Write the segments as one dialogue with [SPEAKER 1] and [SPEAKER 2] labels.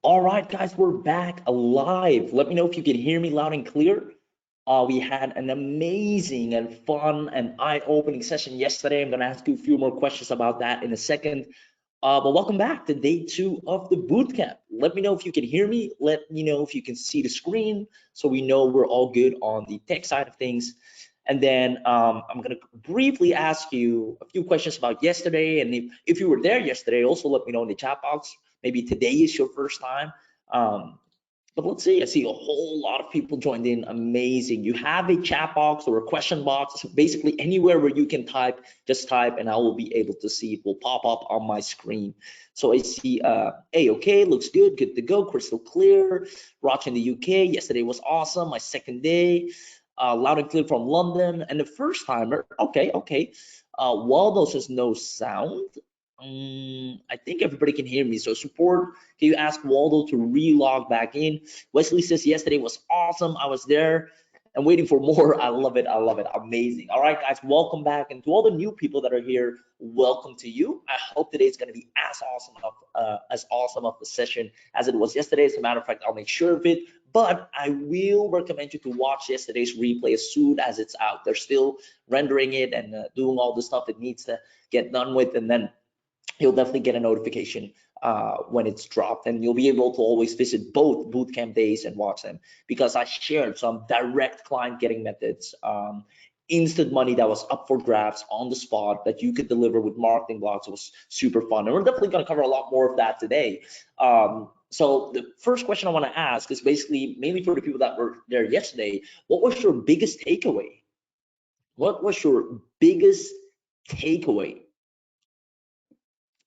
[SPEAKER 1] All right, guys, we're back alive. Let me know if you can hear me loud and clear. We had an amazing and fun and eye-opening session yesterday. I'm going to ask you a few more questions about that in a second. But welcome back to day 2 of the bootcamp. Let me know if you can hear me. Let me know if you can see the screen so we know we're all good on the tech side of things. And then I'm going to briefly ask you a few questions about yesterday. And if you were there yesterday, also let me know in the chat box. Maybe today is your first time. Um, but let's see, I see a whole lot of people joined in. Amazing. You have a chat box or a question box, basically anywhere where you can type, just type and I will be able to see it will pop up on my screen. So I see, hey, okay, looks good to go, crystal clear. Roch in the UK, yesterday was awesome, my second day. Loud and clear from London. And the first timer, okay. Waldo says no sound. I think everybody can hear me. So support, can you ask Waldo to re-log back in? Wesley says yesterday was awesome. I was there and waiting for more. I love it. Amazing. All right, guys, welcome back. And to all the new people that are here, welcome to you. I hope today is going to be as awesome of a session as it was yesterday. As a matter of fact, I'll make sure of it. But I will recommend you to watch yesterday's replay as soon as it's out. They're still rendering it and doing all the stuff it needs to get done with, and then you'll definitely get a notification when it's dropped, and you'll be able to always visit both bootcamp days and watch them, because I shared some direct client getting methods, instant money that was up for grabs on the spot that you could deliver with marketing blocks. It was super fun, and we're definitely going to cover a lot more of that today. So the first question I want to ask is basically mainly for the people that were there yesterday. What was your biggest takeaway? What was your biggest takeaway?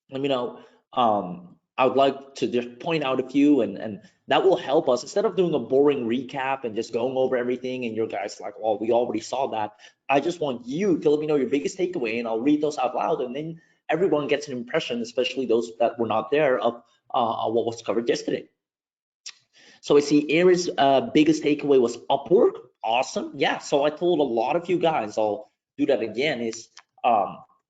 [SPEAKER 1] Let me know. I would like to just point out a few, and that will help us, instead of doing a boring recap and just going over everything and your guys like, oh, we already saw that. I just want you to let me know your biggest takeaway, and I'll read those out loud, and then everyone gets an impression, especially those that were not there, of what was covered yesterday. So I see Aaron's biggest takeaway was Upwork. Awesome. Yeah, so I told a lot of you guys, I'll do that again, is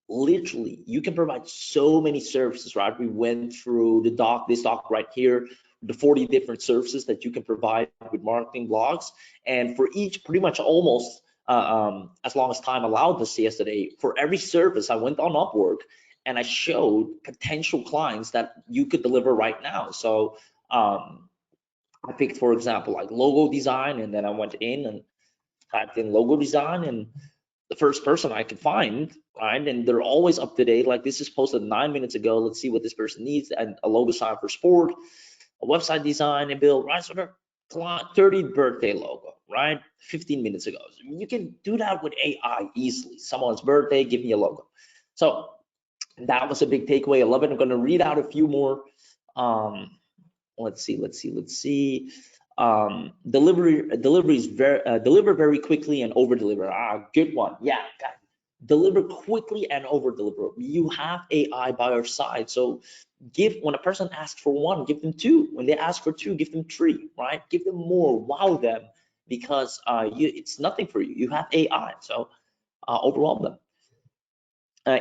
[SPEAKER 1] literally you can provide so many services, right? We went through this doc right here, the 40 different services that you can provide with marketing blogs, and for each, pretty much almost as long as time allowed us yesterday, for every service I went on Upwork and I showed potential clients that you could deliver right now. So I picked, for example, like logo design, and then I went in and typed in logo design, and the first person I could find, right? And they're always up to date. Like, this is posted 9 minutes ago. Let's see what this person needs. And a logo design for sport, a website design and build, right? So their 30th birthday logo, right? 15 minutes ago. So you can do that with AI easily. Someone's birthday, give me a logo. So that was a big takeaway. I love it. I'm going to read out a few more. Let's see. Delivery is deliver very quickly and over deliver. Good one. Yeah, deliver quickly and over deliver. You have AI by your side, so when a person asks for one, give them two. When they ask for two, give them three, right? Give them more, wow them, because it's nothing for you. You have AI, so overwhelm them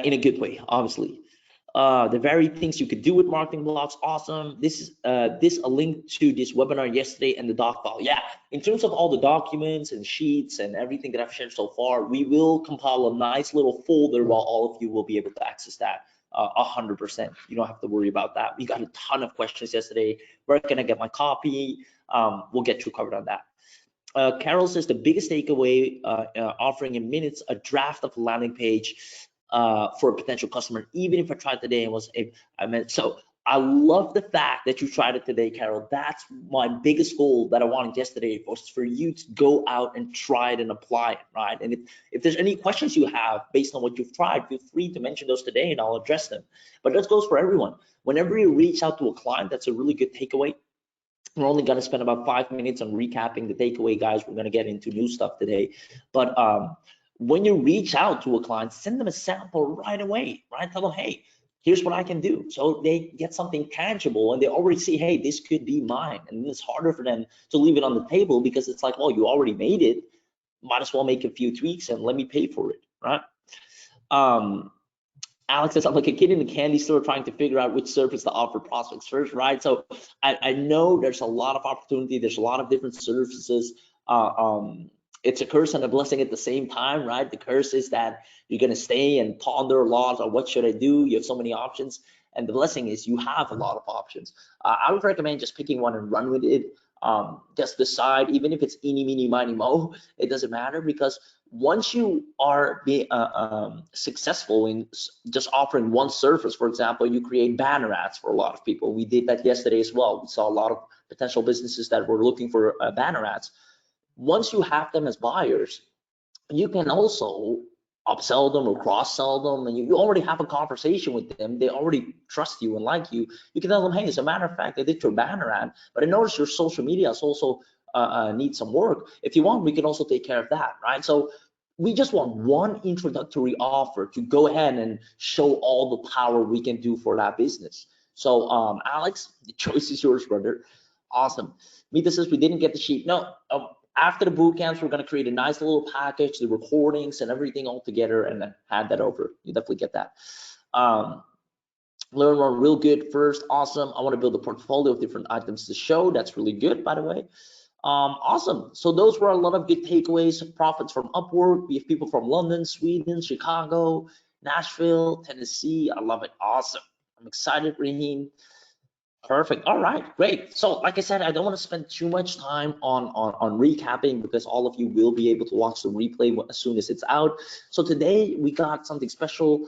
[SPEAKER 1] in a good way, obviously. The very things you could do with marketing blocks, awesome. This is a link to this webinar yesterday and the doc file. Yeah, in terms of all the documents and sheets and everything that I've shared so far, we will compile a nice little folder while all of you will be able to access that 100%. You don't have to worry about that. We got a ton of questions yesterday. Where can I get my copy? We'll get you covered on that. Carol says the biggest takeaway, offering in minutes a draft of a landing page for a potential customer, even if I tried today and was so I love the fact that you tried it today, Carol. That's my biggest goal that I wanted yesterday, was for you to go out and try it and apply it, right? And if there's any questions you have based on what you've tried, feel free to mention those today and I'll address them. But that goes for everyone. Whenever you reach out to a client, that's a really good takeaway. We're only going to spend about 5 minutes on recapping the takeaway, guys. We're going to get into new stuff today. But when you reach out to a client, send them a sample right away, right? Tell them, hey, here's what I can do. So they get something tangible and they already see, hey, this could be mine. And it's harder for them to leave it on the table, because it's like, well, you already made it. Might as well make a few tweaks and let me pay for it, right? Alex says, I'm like a kid in a candy store trying to figure out which service to offer prospects first, right? So I know there's a lot of opportunity. There's a lot of different services. Uh, um, it's a curse and a blessing at the same time, right? The curse is that you're going to stay and ponder a lot on what should I do. You have so many options. And the blessing is you have a lot of options. I would recommend just picking one and run with it. Just decide, even if it's eeny, meeny, miny, mo, it doesn't matter, because once you are successful in just offering one service, for example, you create banner ads for a lot of people. We did that yesterday as well. We saw a lot of potential businesses that were looking for banner ads. Once you have them as buyers, you can also upsell them or cross sell them, and you already have a conversation with them. They already trust you and like you. You can tell them, hey, as a matter of fact, I did your banner ad, but I noticed your social media is also needs some work. If you want, we can also take care of that, right? So we just want one introductory offer to go ahead and show all the power we can do for that business. So Alex, the choice is yours, brother. Awesome. Mita says we didn't get the sheet. No, after the boot camps, we're going to create a nice little package, the recordings and everything all together, and then hand that over. You definitely get that. Learn more real good first. Awesome. I want to build a portfolio of different items to show. That's really good, by the way. Awesome. So those were a lot of good takeaways. Profits from Upwork. We have people from London, Sweden, Chicago, Nashville, Tennessee. I love it. Awesome. I'm excited, Raheem. Perfect. All right, great. So like I said, I don't want to spend too much time on recapping, because all of you will be able to watch the replay as soon as it's out. So today we got something special.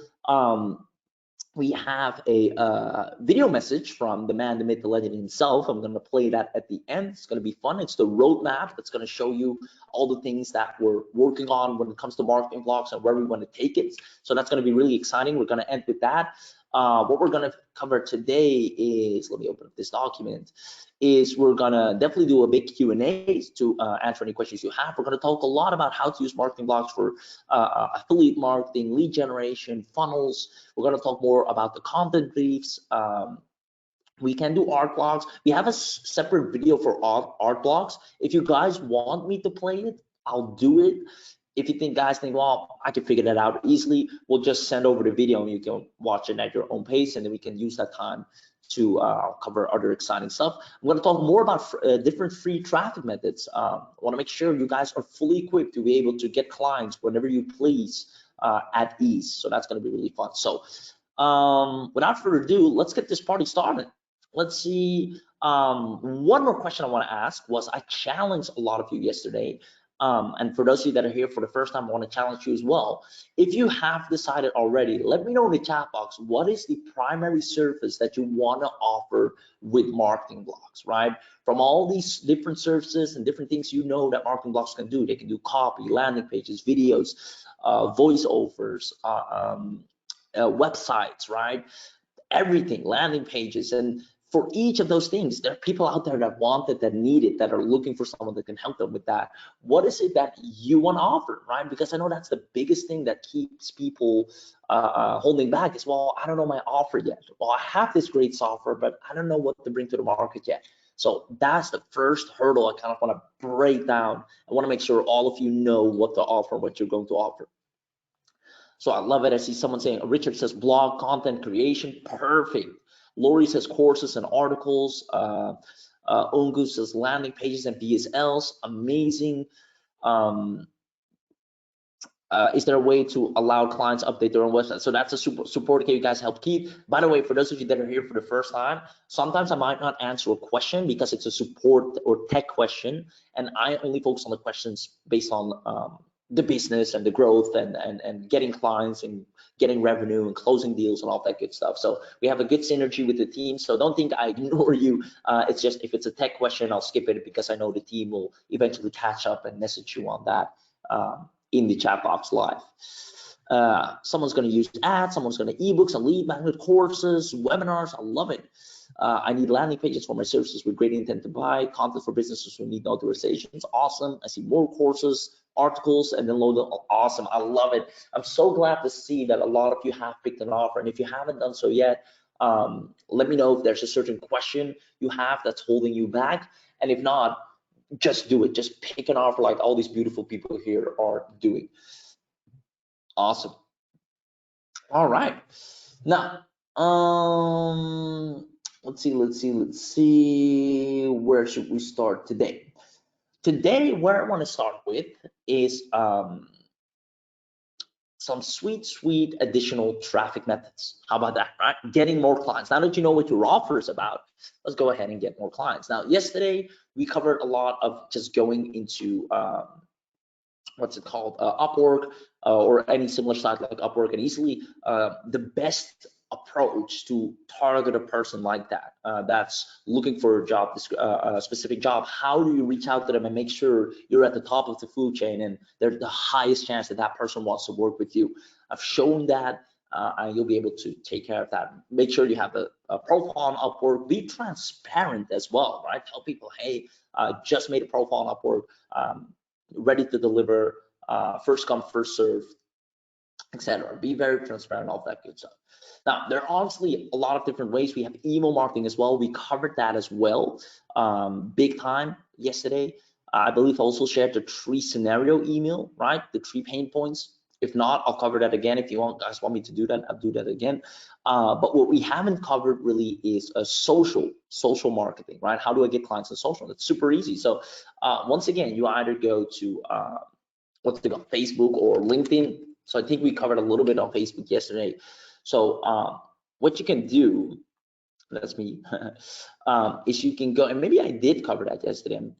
[SPEAKER 1] We have a video message from the man, the myth, the legend himself. I'm going to play that at the end. It's going to be fun. It's the roadmap. It's going to show you all the things that we're working on when it comes to marketing blogs and where we want to take it. So that's going to be really exciting. We're going to end with that. What we're going to cover today is, let me open up this document, is we're going to definitely do a big Q&A to answer any questions you have. We're going to talk a lot about how to use marketing blogs for affiliate marketing, lead generation, funnels. We're going to talk more about the content briefs. We can do art blogs. We have a separate video for art blogs. If you guys want me to play it, I'll do it. If you guys think, well, I can figure that out easily, we'll just send over the video and you can watch it at your own pace, and then we can use that time to cover other exciting stuff. I'm going to talk more about different free traffic methods. I want to make sure you guys are fully equipped to be able to get clients whenever you please at ease. So that's going to be really fun. So without further ado, let's get this party started. Let's see. One more question I want to ask was, I challenged a lot of you yesterday. And for those of you that are here for the first time, I want to challenge you as well. If you have decided already, let me know in the chat box, what is the primary service that you want to offer with marketing blogs, right? From all these different services and different things you know that marketing blogs can do. They can do copy, landing pages, videos, voiceovers, websites, right? Everything, landing pages. And for each of those things, there are people out there that want it, that need it, that are looking for someone that can help them with that. What is it that you want to offer, right? Because I know that's the biggest thing that keeps people holding back is, well, I don't know my offer yet. Well, I have this great software, but I don't know what to bring to the market yet. So that's the first hurdle I kind of want to break down. I want to make sure all of you know what to offer, what you're going to offer. So I love it. I see someone saying, Richard says blog content creation, perfect. Lori says courses and articles. Ongu says landing pages and VSLs, amazing. Is there a way to allow clients update their own website? So that's a support you guys help keep. By the way, for those of you that are here for the first time, sometimes I might not answer a question because it's a support or tech question, and I only focus on the questions based on the business and the growth and getting clients and getting revenue and closing deals and all that good stuff. So we have a good synergy with the team. So don't think I ignore you. It's just, if it's a tech question, I'll skip it because I know the team will eventually catch up and message you on that in the chat box live. Someone's going to use ads, someone's going to ebooks and lead magnet courses, webinars. I love it. I need landing pages for my services with great intent to buy, content for businesses who need authorizations. Awesome. I see more courses, articles, and then load them. Awesome. I love it. I'm so glad to see that a lot of you have picked an offer. And if you haven't done so yet, let me know if there's a certain question you have that's holding you back. And if not, just do it. Just pick an offer like all these beautiful people here are doing. Awesome. All right. Now, let's see. Where should we start today? Today, where I want to start with is some sweet additional traffic methods. How about that, right? Getting more clients. Now that you know what your offer is about, let's go ahead and get more clients. Now, yesterday we covered a lot of just going into what's it called, Upwork, or any similar site like Upwork, and easily the best approach to target a person like that that's looking for a specific job. How do you reach out to them and make sure you're at the top of the food chain and there's the highest chance that that person wants to work with you? I've shown that. And you'll be able to take care of that. Make sure you have a profile on Upwork. Be transparent as well, right? Tell people, hey, just made a profile on Upwork. Ready to deliver, first come, first serve, etc. Be very transparent, all that good stuff. Now, there are obviously a lot of different ways. We have email marketing as well. We covered that as well, big time yesterday. I believe I also shared the 3 scenario email, right? The 3 pain points. If not, I'll cover that again. If you guys want me to do that, I'll do that again. But what we haven't covered really is a social marketing, right? How do I get clients on social? It's super easy. So once again, you either go to what's it called, Facebook or LinkedIn. So I think we covered a little bit on Facebook yesterday. So what you can do, that's me, is you can go, and maybe I did cover that yesterday, I'm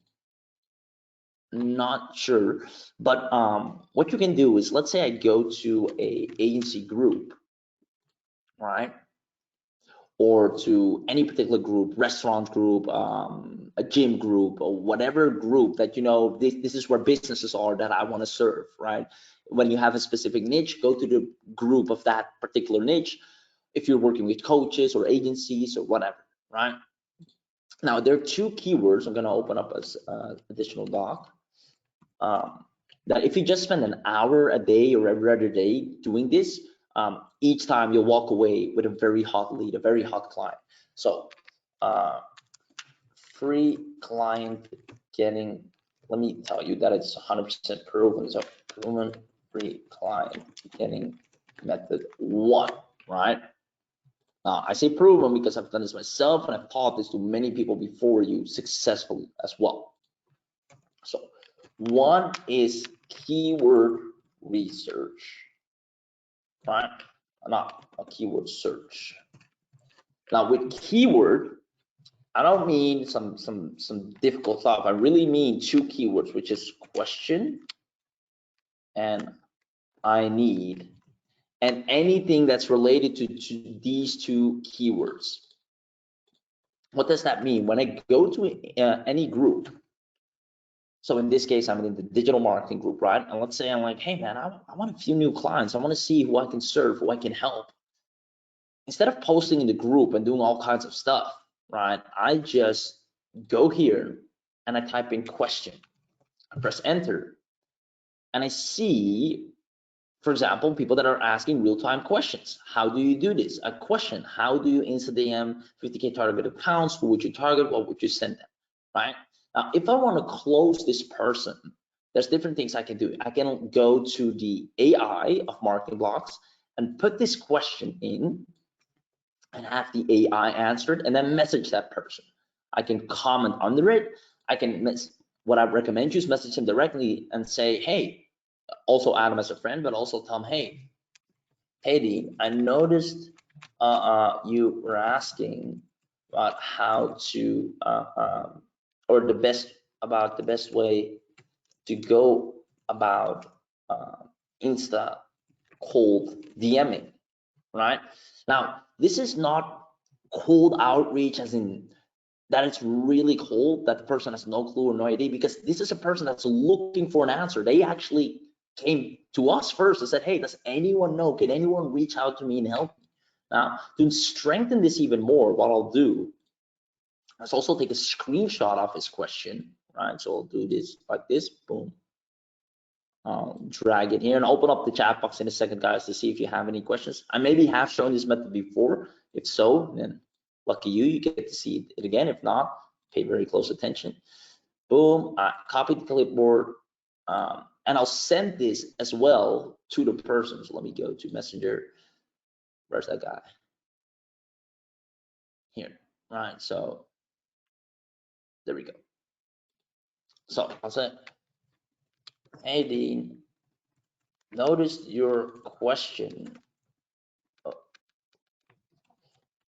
[SPEAKER 1] not sure, but what you can do is, let's say I go to a agency group, right? Or to any particular group, restaurant group, a gym group, or whatever group that you know, this is where businesses are that I want to serve, right? When you have a specific niche, go to the group of that particular niche. If you're working with coaches or agencies or whatever, right? Now, there are 2 keywords. I'm going to open up as additional doc. That if you just spend an hour a day or every other day doing this, each time you'll walk away with a very hot lead, a very hot client. So free client getting, let me tell you that it's 100% proven. So proven free client getting method 1, right? I say proven because I've done this myself and I've taught this to many people before you successfully as well. So 1 is keyword research, right? Not a keyword search. Now with keyword, I don't mean some difficult stuff. I really mean 2 keywords, which is question and I need, and anything that's related to these 2 keywords. What does that mean? When I go to any group, so in this case, I'm in the digital marketing group, right? And let's say I'm like, hey man, I want a few new clients. I want to see who I can serve, who I can help. Instead of posting in the group and doing all kinds of stuff, right? I just go here and I type in question. I press enter and I see, for example, people that are asking real-time questions. How do you do this? A question, how do you Insta DM 50K targeted accounts? Who would you target? What would you send them, right? Now, if I want to close this person, there's different things I can do. I can go to the AI of marketing blocks and put this question in and have the AI answered and then message that person. I can comment under it. I can, what I recommend you is message them directly and say, hey, also add them as a friend, but also tell them, hey, Dean, I noticed you were asking about how to, or the best way to go about Insta cold DMing, right? Now, this is not cold outreach as in that it's really cold, that the person has no clue or no idea, because this is a person that's looking for an answer. They actually came to us first and said, hey, does anyone know? Can anyone reach out to me and help me? Now, to strengthen this even more, what I'll do is also take a screenshot of his question, right? So I'll do this like this, boom. I'll drag it here and open up the chat box in a second, guys, to see if you have any questions. I maybe have shown this method before. If so, then lucky you, you get to see it again. If not, pay very close attention. Boom, I copy the clipboard, and I'll send this as well to the person. So let me go to Messenger. Where's that guy? Here, right? So there we go. So I'll say, hey Dean, noticed your question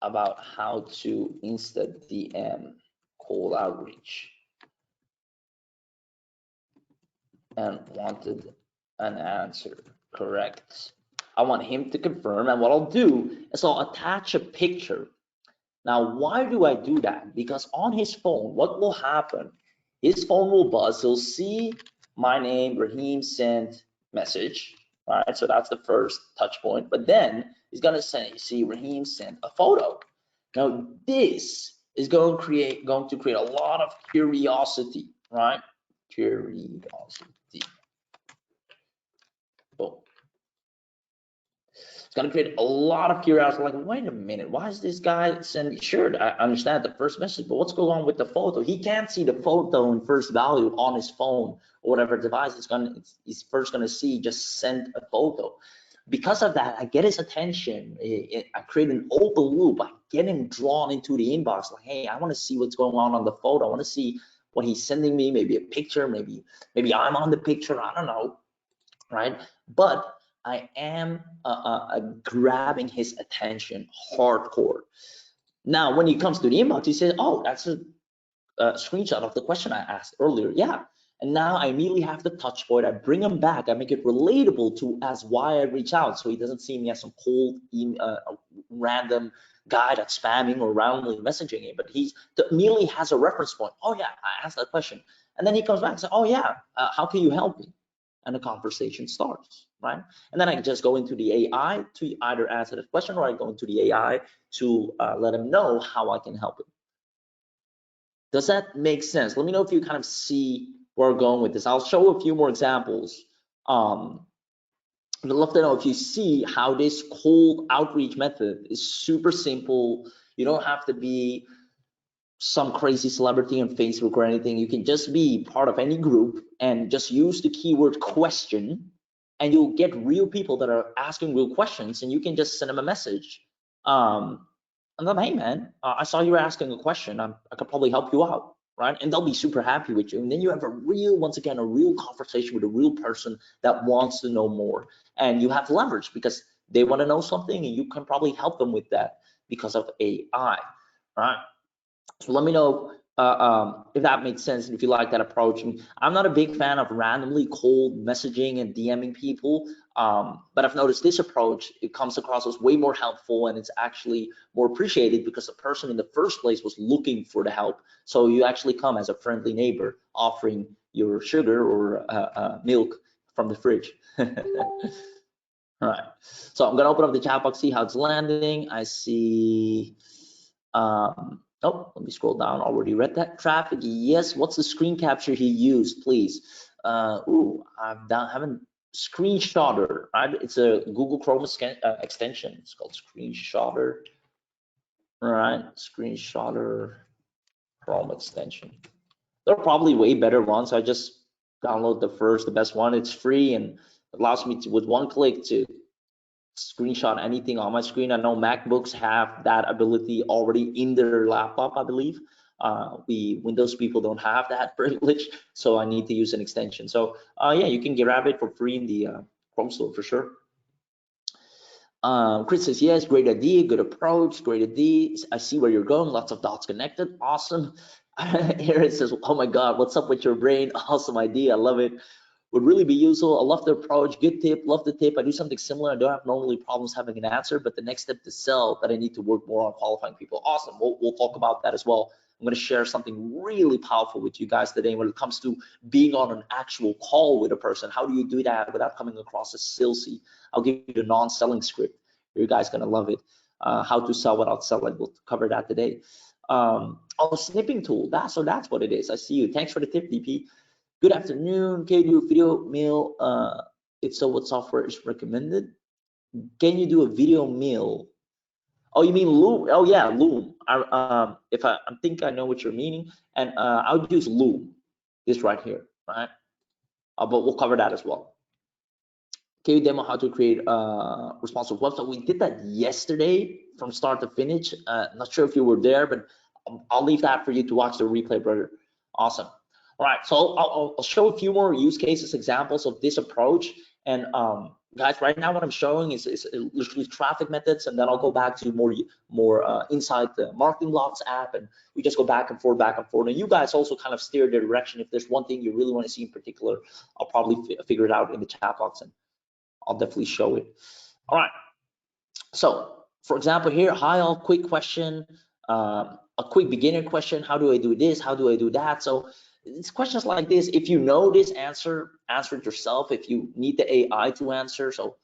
[SPEAKER 1] about how to Insta DM cold outreach and wanted an answer. Correct. I want him to confirm, and what I'll do is I'll attach a picture. Now, why do I do that? Because on his phone, what will happen? His phone will buzz. He'll see my name, Raheem sent message. All right, so that's the first touch point. But then he's gonna see Raheem sent a photo. Now, this is going to create a lot of curiosity, right? Curiosity. Boom. It's gonna create a lot of curiosity. Like, wait a minute, why is this guy sending? Sure, I understand the first message, but what's going on with the photo? He can't see the photo in first value on his phone or whatever device he's first gonna see. Just send a photo. Because of that, I get his attention. I create an open loop. I get him drawn into the inbox. Like, hey, I want to see what's going on the photo. I want to see what he's sending me. Maybe a picture. Maybe I'm on the picture. I don't know, right? But I am grabbing his attention hardcore. Now, when he comes to the inbox, he says, oh, that's a screenshot of the question I asked earlier. Yeah. And now I immediately have the touch point. I bring him back. I make it relatable to as why I reach out. So he doesn't see me as some cold, random guy that's spamming or randomly messaging him, but he immediately has a reference point. Oh yeah, I asked that question. And then he comes back and says, oh yeah, how can you help me? And the conversation starts, right? And then I can just go into the AI to either answer the question, or I go into the AI to let him know how I can help him. Does that make sense? Let me know if you kind of see where we're going with this. I'll show a few more examples. I'd love to know if you see how this cold outreach method is super simple. You don't have to be some crazy celebrity on Facebook or anything. You can just be part of any group and just use the keyword question, and you'll get real people that are asking real questions, and you can just send them a message. And then, hey man, I saw you were asking a question. I could probably help you out, right? And they'll be super happy with you. And then you have a real, once again, a real conversation with a real person that wants to know more. And you have leverage because they want to know something, and you can probably help them with that because of AI, right? So let me know if that makes sense and if you like that approach. I'm not a big fan of randomly cold messaging and DMing people, but I've noticed this approach, it comes across as way more helpful, and it's actually more appreciated because the person in the first place was looking for the help. So you actually come as a friendly neighbor offering your sugar or milk from the fridge. All right, so I'm gonna open up the chat box, see how it's landing. I see oh, let me scroll down. Already read that. Traffic, yes. What's the screen capture he used, please? Ooh, haven't screenshotter, right? It's a Google Chrome extension. It's called screenshotter. All right, screenshotter Chrome extension. There are probably way better ones. I just download the best one. It's free and allows me to, with one click, to screenshot anything on my screen. I know MacBooks have that ability already in their laptop, I believe. We Windows people don't have that privilege, so I need to use an extension. So yeah, you can grab it for free in the Chrome store for sure. Chris says, yes, great idea, good approach, great idea. I see where you're going, lots of dots connected, awesome. Aaron says, oh my God, what's up with your brain? Awesome idea, I love it. Would really be useful. I love the approach, good tip, love the tip. I do something similar. I don't have normally problems having an answer, but the next step to sell that I need to work more on qualifying people. Awesome, we'll talk about that as well. I'm gonna share something really powerful with you guys today when it comes to being on an actual call with a person. How do you do that without coming across as salesy? I'll give you the non-selling script. You guys gonna love it. How to sell without selling. We'll cover that today. Oh, snipping tool. That's what it is. I see you. Thanks for the tip, DP. Good afternoon. Can you do a video mail? If so, what software is recommended? Can you do a video mail? Oh, you mean Loom? Oh yeah, Loom. I think I know what you're meaning, and I would use Loom. This right here, right? But we'll cover that as well. Can you demo how to create a responsive website? We did that yesterday from start to finish. Not sure if you were there, but I'll leave that for you to watch the replay, brother. Awesome. All right, so I'll show a few more use cases, examples of this approach. And guys, right now what I'm showing is literally traffic methods, and then I'll go back to more inside the Marketing Blocks app, and we just go back and forth, and you guys also kind of steer the direction. If there's one thing you really want to see in particular, I'll probably figure it out in the chat box, and I'll definitely show it. All right. So, for example, here, hi all, quick question, a quick beginner question. How do I do this? How do I do that? So it's questions like this. If you know this answer, answer it yourself. If you need the AI to answer, so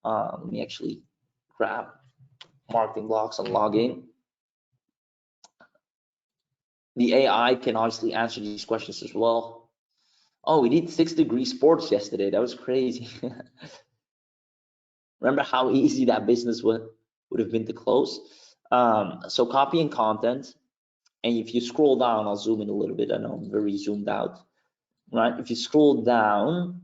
[SPEAKER 1] let me actually grab Marketing Blocks and log in. The AI can obviously answer these questions as well. Oh, we did 6 degree sports yesterday. That was crazy. Remember how easy that business would have been to close? So copy and content. And if you scroll down, I'll zoom in a little bit. I know I'm very zoomed out, right? If you scroll down,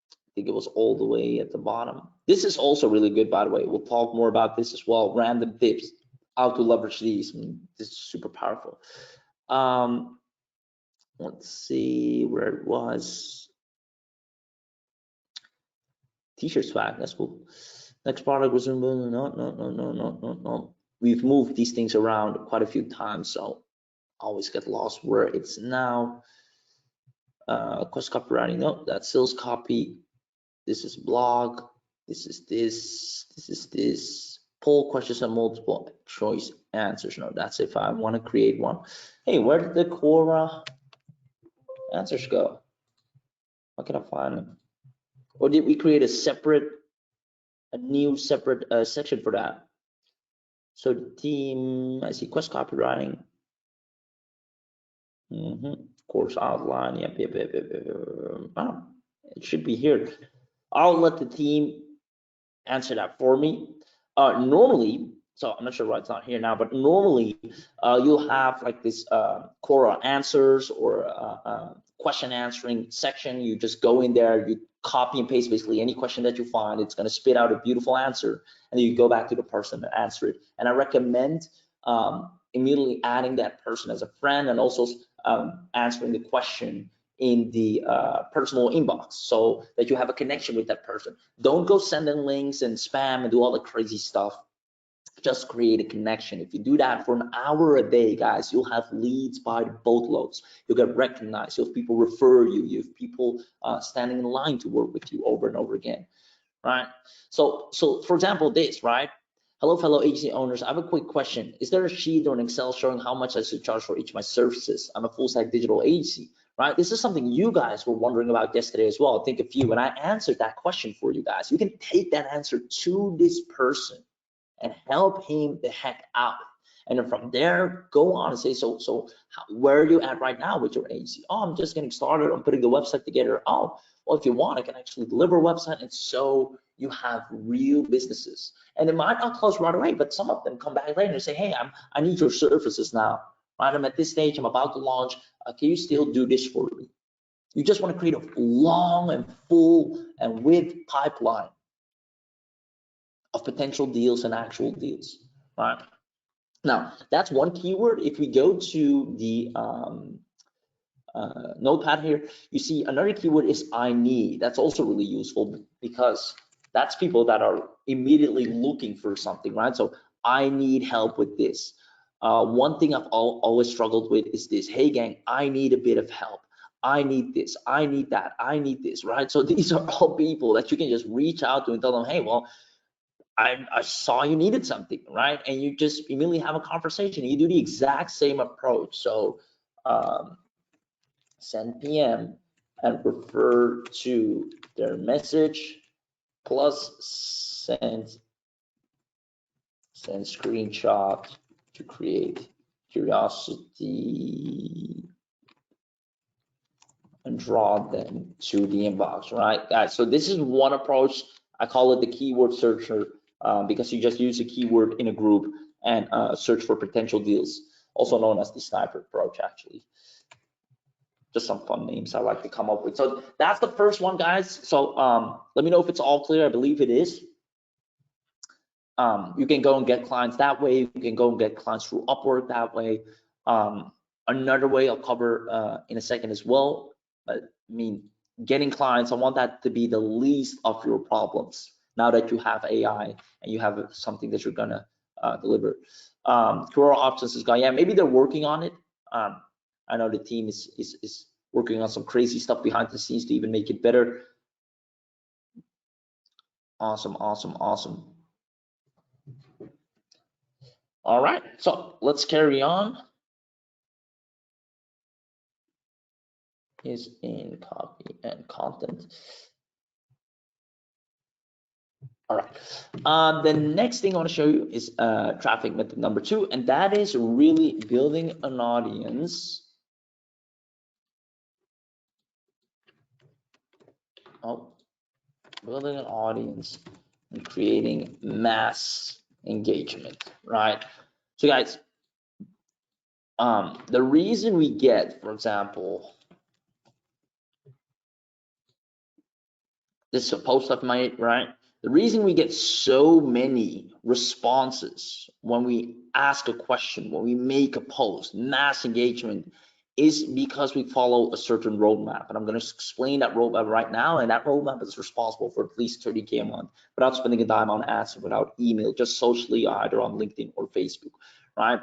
[SPEAKER 1] I think it was all the way at the bottom. This is also really good, by the way. We'll talk more about this as well. Random tips, how to leverage these. I mean, this is super powerful. Let's see where it was. T-shirt swag, that's cool. Next product was no. We've moved these things around quite a few times, so I always get lost where it's now. Cost copywriting, no, that's sales copy. This is blog. This is this. This is this. Poll questions and multiple choice answers. No, that's if I want to create one. Hey, where did the Quora answers go? How can I find them? Or did we create a new separate section for that? So the team, I see quest copywriting. Course outline. Yep. Oh, it should be here. I'll let the team answer that for me. Normally, so I'm not sure why it's not here now, but normally you'll have like this Quora answers or question answering section. You just go in there, you copy and paste basically any question that you find. It's going to spit out a beautiful answer, and then you go back to the person and answer it. And I recommend immediately adding that person as a friend, and also answering the question in the personal inbox so that you have a connection with that person. Don't go sending links and spam and do all the crazy stuff. Just create a connection. If you do that for an hour a day, guys, you'll have leads by the boatloads. You'll get recognized. You'll have people refer you. You have people standing in line to work with you over and over again, right? So for example, this, right? Hello, fellow agency owners. I have a quick question. Is there a sheet or an Excel showing how much I should charge for each of my services? I'm a full-stack digital agency, right? This is something you guys were wondering about yesterday as well. I think of you, and I answered that question for you guys. You can take that answer to this person and help him the heck out. And then from there, go on and say, so where are you at right now with your agency? Oh, I'm just getting started. I'm putting the website together. Oh, well, if you want, I can actually deliver a website. And so you have real businesses. And it might not close right away, but some of them come back later and say, hey, I need your services now. Right? I'm at this stage. I'm about to launch. Can you still do this for me? You just want to create a long and full and with pipeline of potential deals and actual deals, right? Now, that's one keyword. If we go to the notepad here, you see another keyword is I need. That's also really useful because that's people that are immediately looking for something, right? So I need help with this. One thing I've always struggled with is this. Hey, gang, I need a bit of help. I need this, I need that, I need this, right? So these are all people that you can just reach out to and tell them, hey, well, I saw you needed something, right? And you just immediately have a conversation. You do the exact same approach. So send PM and refer to their message plus send screenshot to create curiosity and draw them to the inbox, right, guys? So this is one approach. I call it the keyword searcher because you just use a keyword in a group and search for potential deals, also known as the sniper approach, actually. just some fun names I like to come up with. So that's the first one, guys. So let me know if it's all clear. I believe it is. You can go and get clients that way. You can go and get clients through Upwork that way. Another way I'll cover in a second as well. But I mean, getting clients, I want that to be the least of your problems now that you have AI and you have something that you're gonna deliver. Career options is going, yeah, maybe they're working on it. I know the team is working on some crazy stuff behind the scenes to even make it better. Awesome, awesome, awesome. All right, so let's carry on. Is in copy and content. All right. The next thing I want to show you is traffic method number 2, and that is really building an audience. Building an audience and creating mass engagement, right? So guys, the reason we get, for example, this is a post I've made, right? The reason we get so many responses when we ask a question, when we make a post, mass engagement, is because we follow a certain roadmap. And I'm going to explain that roadmap right now. And that roadmap is responsible for at least 30K a month without spending a dime on ads, without email, just socially, either on LinkedIn or Facebook, right?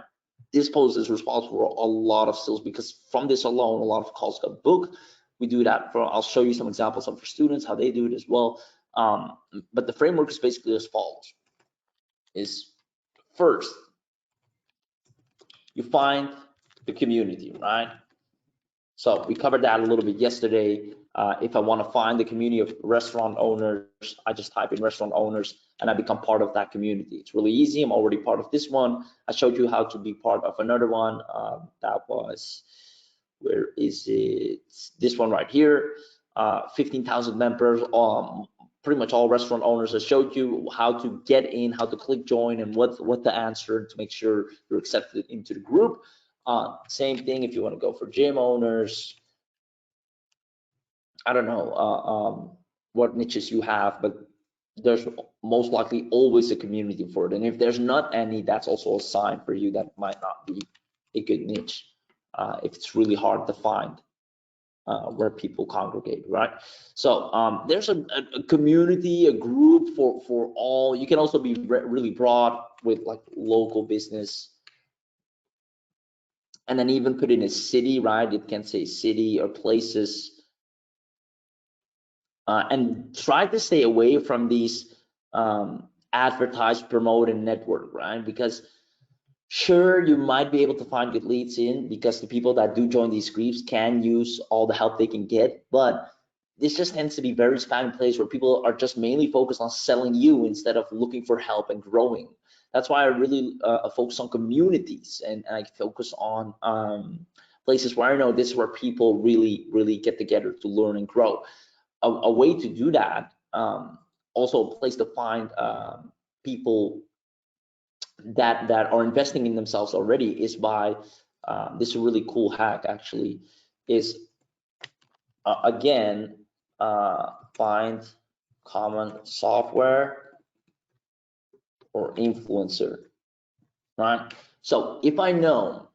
[SPEAKER 1] This post is responsible for a lot of sales because from this alone, a lot of calls got booked. We do that for, I'll show you some examples of for students, how they do it as well. But the framework is basically as follows. Is first, you find the community, right? So we covered that a little bit yesterday. If I want to find the community of restaurant owners, I just type in restaurant owners and I become part of that community. It's really easy. I'm already part of this one. I showed you how to be part of another one. That was, where is it? This one right here. 15,000 members. Pretty much all restaurant owners. I showed you how to get in, how to click join, and what to answer to make sure you're accepted into the group. Same thing if you want to go for gym owners. I don't know what niches you have, but there's most likely always a community for it. And if there's not any, that's also a sign for you that might not be a good niche if it's really hard to find where people congregate, right? So there's a community, a group for all. You can also be really broad with like local business, and then even put in a city, right? It can say city or places. And try to stay away from these advertise, promote, and network, right? Because sure, you might be able to find good leads in because the people that do join these groups can use all the help they can get, but this just tends to be very spammy place where people are just mainly focused on selling you instead of looking for help and growing. That's why I really focus on communities, and I focus on places where I know this is where people really get together to learn and grow. A way to do that, also a place to find people that are investing in themselves already, is by this is a really cool hack actually, is again find common software or influencer, right? So if I know,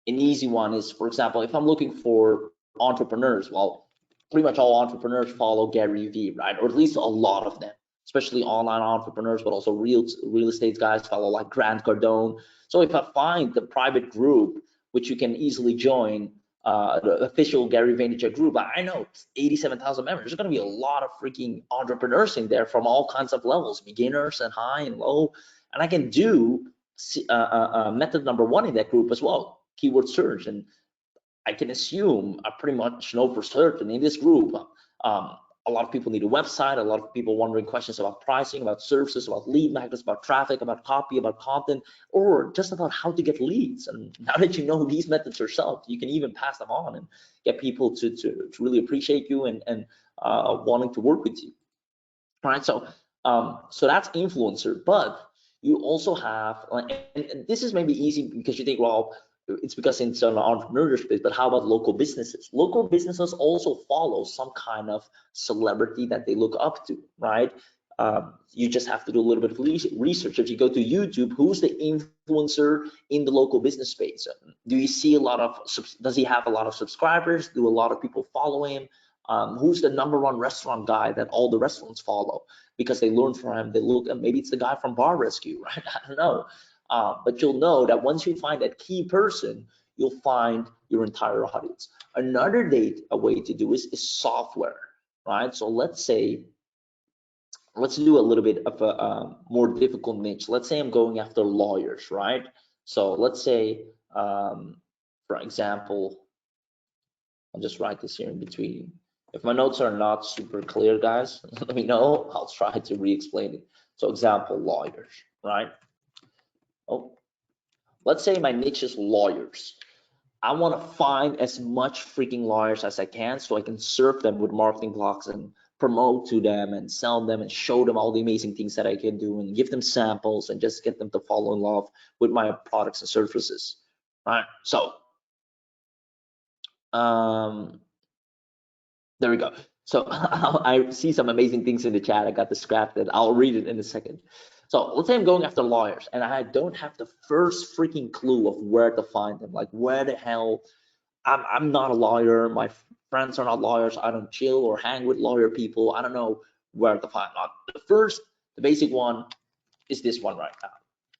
[SPEAKER 1] an easy one is, for example, if I'm looking for entrepreneurs, well, pretty much all entrepreneurs follow Gary Vee, right? Or at least a lot of them, especially online entrepreneurs, but also real estate guys follow like Grant Cardone. So if I find the private group, which you can easily join, the official Gary Vaynerchuk group, I know 87,000 members. There's going to be a lot of freaking entrepreneurs in there from all kinds of levels, beginners and high and low. And I can do method number 1 in that group as well, keyword search. And I can assume, I pretty much know for certain in this group, a lot of people need a website, a lot of people wondering questions about pricing, about services, about lead magnets, about traffic, about copy, about content, or just about how to get leads. And now that you know these methods yourself, you can even pass them on and get people to really appreciate you and wanting to work with you. All right, so that's influencer, but you also have, and this is maybe easy because you think, well, it's because it's an entrepreneurial space, but how about local businesses? Local businesses also follow some kind of celebrity that they look up to, right? You just have to do a little bit of research. If you go to YouTube, who's the influencer in the local business space? Do you see a lot of, does he have a lot of subscribers? Do a lot of people follow him? Who's the #1 restaurant guy that all the restaurants follow because they learn from him? They look, maybe it's the guy from Bar Rescue, right? I don't know. But you'll know that once you find that key person, you'll find your entire audience. Another way to do is software, right? So let's do a little bit of a more difficult niche. Let's say I'm going after lawyers, right? So let's say, for example, I'll just write this here in between. If my notes are not super clear, guys, let me know. I'll try to re-explain it. So example, lawyers, right? Oh, let's say my niche is lawyers. I want to find as much freaking lawyers as I can so I can serve them with marketing blocks and promote to them and sell them and show them all the amazing things that I can do and give them samples and just get them to fall in love with my products and services, right? So there we go. So I see some amazing things in the chat. I got distracted. I'll read it in a second. So let's say I'm going after lawyers and I don't have the first freaking clue of where to find them. Like, where the hell? I'm not a lawyer. My friends are not lawyers. I don't chill or hang with lawyer people. I don't know where to find them. The basic one is this one right now.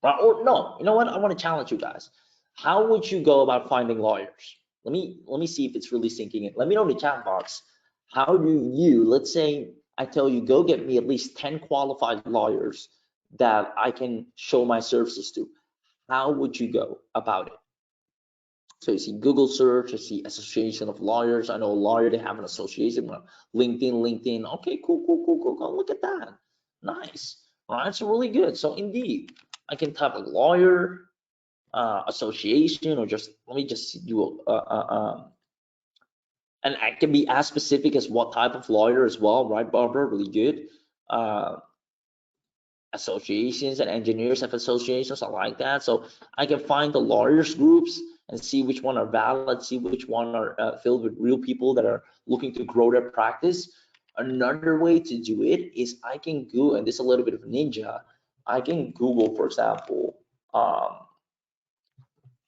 [SPEAKER 1] Right? Or no, you know what? I want to challenge you guys. How would you go about finding lawyers? Let me see if it's really sinking in. Let me know in the chat box. How do you, let's say I tell you, go get me at least 10 qualified lawyers that I can show my services to. How would you go about it? So you see Google search, I see Association of Lawyers. I know a lawyer, they have an association. LinkedIn. Okay, cool. Look at that. Nice. All right, so really good. So indeed, I can type a lawyer, association, or just, let me just do and I can be as specific as what type of lawyer as well, right, Barbara? Really good. Associations and engineers have associations. I like that. So I can find the lawyers groups and see which one are valid, see which one are filled with real people that are looking to grow their practice. Another way to do it is I can go, and this is a little bit of ninja, I can Google, for example,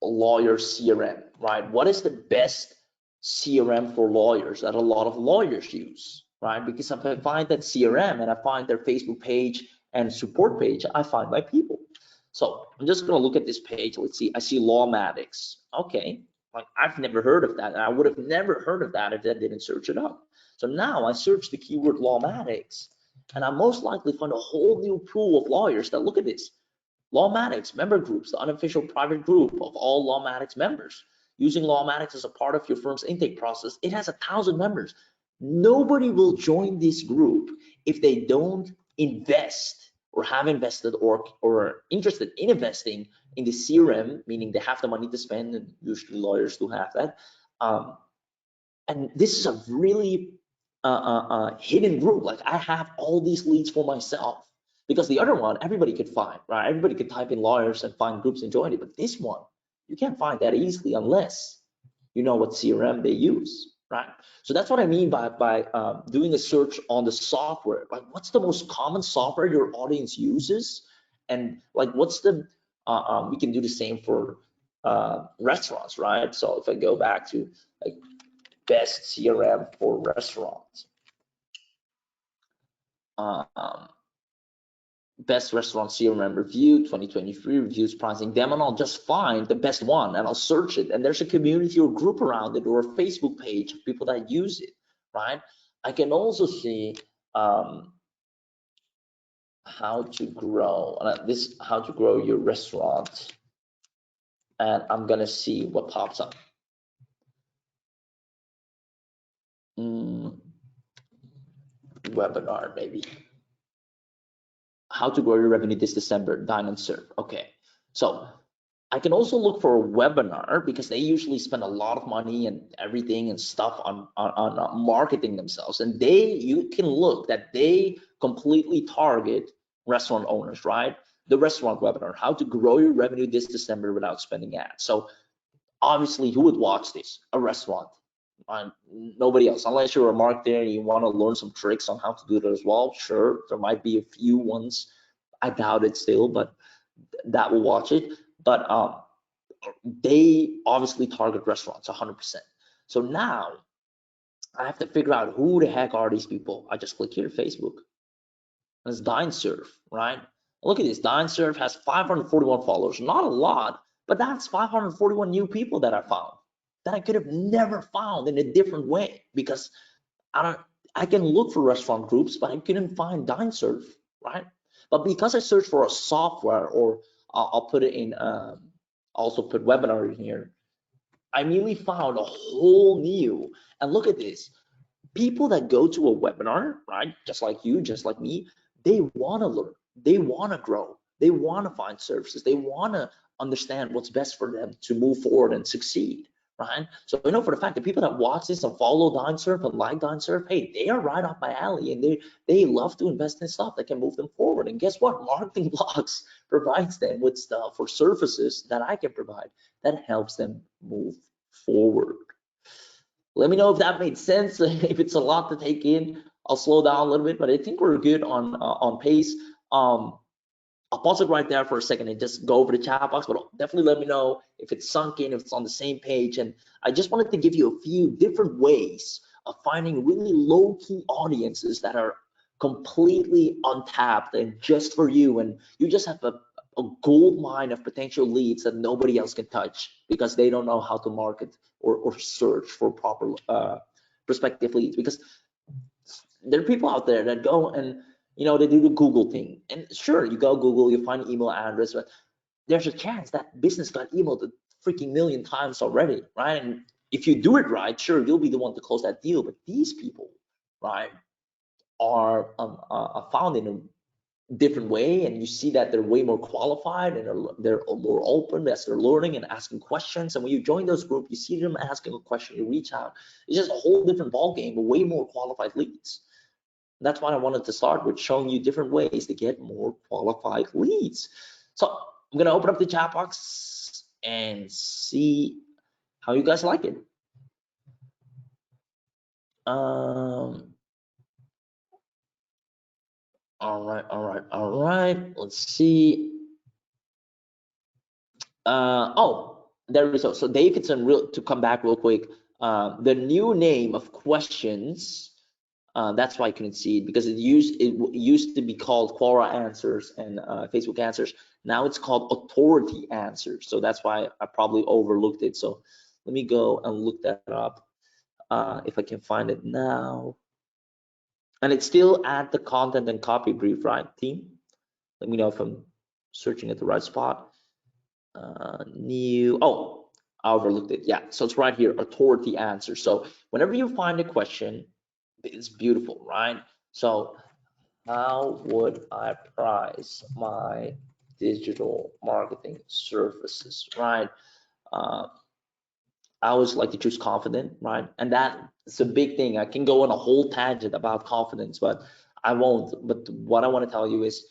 [SPEAKER 1] lawyer CRM, right? What is the best CRM for lawyers that a lot of lawyers use, right? Because if I find that CRM and I find their Facebook page and support page, I find my people. So I'm just gonna look at this page. Let's see, I see Lawmatics. Okay, like I've never heard of that. And I would have never heard of that if I didn't search it up. So now I search the keyword Lawmatics and I most likely find a whole new pool of lawyers that look at this. Lawmatics member groups, the unofficial private group of all Lawmatics members. Using Lawmatics as a part of your firm's intake process, it has 1,000 members. Nobody will join this group if they don't invest or have invested or interested in investing in the CRM, meaning they have the money to spend, and usually lawyers do have that. And this is a really hidden group. Like, I have all these leads for myself. Because the other one, everybody could find, right? Everybody could type in lawyers and find groups and join it. But this one, you can't find that easily unless you know what CRM they use, right? So that's what I mean by doing a search on the software. Like, what's the most common software your audience uses? And like, what's the, we can do the same for restaurants, right? So if I go back to like best CRM for restaurants, best restaurant CRM review 2023 reviews, pricing, them, and I'll just find the best one and I'll search it, and there's a community or group around it or a Facebook page of people that use it, right? I can also see how to grow how to grow your restaurant, and I'm gonna see what pops up. Webinar, maybe. How to grow your revenue this December, Dine and Serve. Okay, so I can also look for a webinar because they usually spend a lot of money and everything and stuff on marketing themselves, and you can look that they completely target restaurant owners, right? The restaurant webinar, how to grow your revenue this December without spending ads. So obviously who would watch this? A restaurant. Nobody else, unless you're a marketer and you want to learn some tricks on how to do it as well. Sure, there might be a few ones. I doubt it still, but that will watch it. But they obviously target restaurants 100%. So now I have to figure out who the heck are these people. I just click here, Facebook. And it's DineSurf, right? Look at this. DineSurf has 541 followers. Not a lot, but that's 541 new people that I found that I could have never found in a different way, because I can look for restaurant groups, but I couldn't find DineSurf, right? But because I searched for a software, or I'll put it in, also put webinar in here, I immediately found a whole new, and look at this. People that go to a webinar, right, just like you, just like me, they want to learn, they want to grow, they want to find services, they want to understand what's best for them to move forward and succeed, right? So I know for the fact that people that watch this and follow DineSurf and like DineSurf, hey, they are right up my alley, and they love to invest in stuff that can move them forward. And guess what? Marketing Blogs provides them with stuff or services that I can provide that helps them move forward. Let me know if that made sense. If it's a lot to take in, I'll slow down a little bit, but I think we're good on pace. I'll pause it right there for a second and just go over the chat box, but definitely let me know if it's sunk in, if it's on the same page. And I just wanted to give you a few different ways of finding really low-key audiences that are completely untapped and just for you, and you just have a gold mine of potential leads that nobody else can touch because they don't know how to market or search for proper prospective leads. Because there are people out there that go and they do the Google thing, and sure, you go Google, you find an email address, but there's a chance that business got emailed a freaking million times already, right? And if you do it right, sure, you'll be the one to close that deal. But these people, right, are found in a different way, and you see that they're way more qualified, and they're more open as they're learning and asking questions. And when you join those groups, you see them asking a question, you reach out, it's just a whole different ball game, way more qualified leads. That's why I wanted to start with showing you different ways to get more qualified leads. So I'm gonna open up the chat box and see how you guys like it. All right. Let's see. Oh, there we go. So Davidson, to come back real quick, the new name of questions, that's why I couldn't see it, because it used to be called Quora Answers and Facebook Answers. Now it's called Authority Answers. So that's why I probably overlooked it. So let me go and look that up if I can find it now. And it's still at the content and copy brief, right, team? Let me know if I'm searching at the right spot. Oh, I overlooked it. Yeah, so it's right here, Authority Answers. So whenever you find a question, it's beautiful, right? So how would I price my digital marketing services, right? I always like to choose confident, right? And that's a big thing. I can go on a whole tangent about confidence, but I won't. But what I want to tell you is,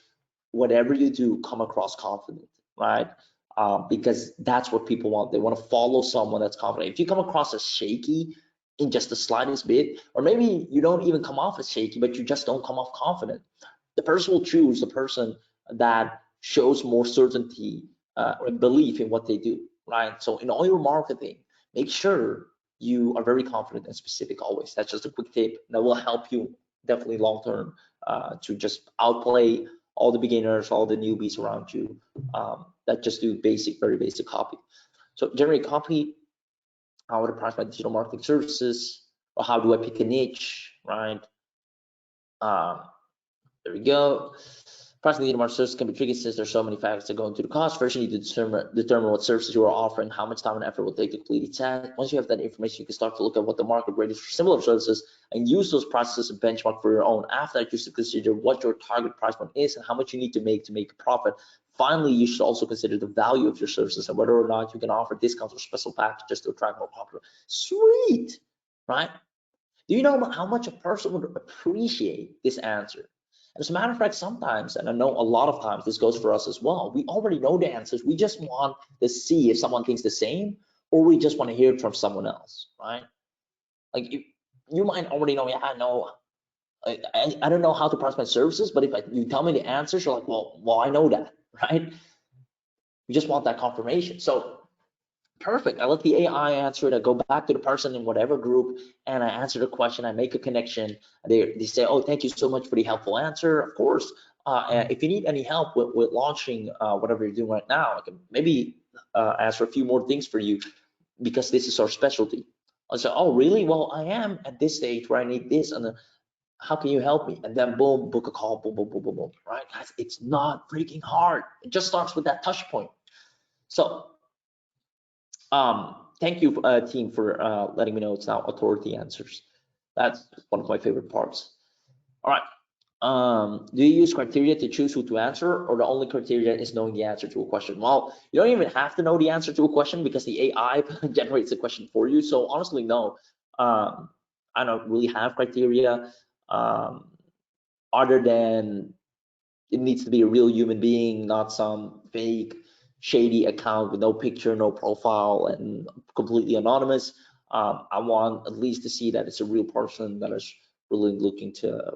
[SPEAKER 1] whatever you do, come across confident, right? Because that's what people want. They want to follow someone that's confident. If you come across as shaky in just the slightest bit, or maybe you don't even come off as shaky, but you just don't come off confident, the person will choose the person that shows more certainty or belief in what they do, right? So in all your marketing, make sure you are very confident and specific always. That's just a quick tip that will help you definitely long term to just outplay all the beginners, all the newbies around you that just do very basic copy. So generate copy, how would I price my digital marketing services, or how do I pick a niche, right? There we go. Pricing digital marketing services can be tricky since there's so many factors that go into the cost. First, you need to determine what services you are offering, how much time and effort will take to complete each task. Once you have that information, you can start to look at what the market rate is for similar services and use those prices as a benchmark for your own. After that, you should consider what your target price point is and how much you need to make a profit. Finally, you should also consider the value of your services and whether or not you can offer discounts or special packages to attract more popular. Sweet, right? Do you know how much a person would appreciate this answer? As a matter of fact, sometimes, and I know a lot of times this goes for us as well, we already know the answers. We just want to see if someone thinks the same, or we just want to hear it from someone else, right? Like you might already know, yeah, I know, I don't know how to price my services, but if you tell me the answers, you're like, well, I know that, right? We just want that confirmation. So perfect. I let the AI answer it. I go back to the person in whatever group and I answer the question. I make a connection. They say, oh, thank you so much for the helpful answer. Of course, if you need any help with launching whatever you're doing right now, I can maybe answer a few more things for you because this is our specialty. I say, oh, really? Well, I am at this stage where I need this, and how can you help me? And then boom, book a call, boom, boom, boom, boom, boom, right? Guys, it's not freaking hard. It just starts with that touch point. So thank you, team, for letting me know it's now authority answers. That's one of my favorite parts. All right. Do you use criteria to choose who to answer, or the only criteria is knowing the answer to a question? Well, you don't even have to know the answer to a question because the AI generates a question for you. So honestly, no, I don't really have criteria other than it needs to be a real human being, not some fake shady account with no picture, no profile, and completely anonymous. I want at least to see that it's a real person that is really looking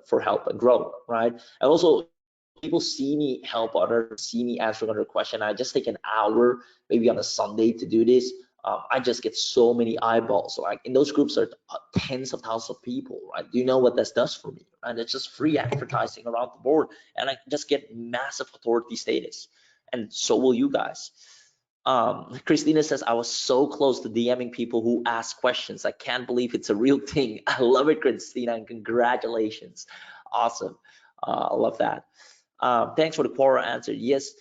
[SPEAKER 1] for help and grow, right? And also, people see me help others, see me answer another question. I just take an hour, maybe on a Sunday, to do this. I just get so many eyeballs. Like in those groups are tens of thousands of people, right? Do you know what this does for me? And it's just free advertising around the board, and I just get massive authority status, and so will you guys. Christina says, I was so close to DMing people who ask questions. I can't believe it's a real thing. I love it, Christina, and congratulations. Awesome. I love that. Thanks for the Quora answer. Yes.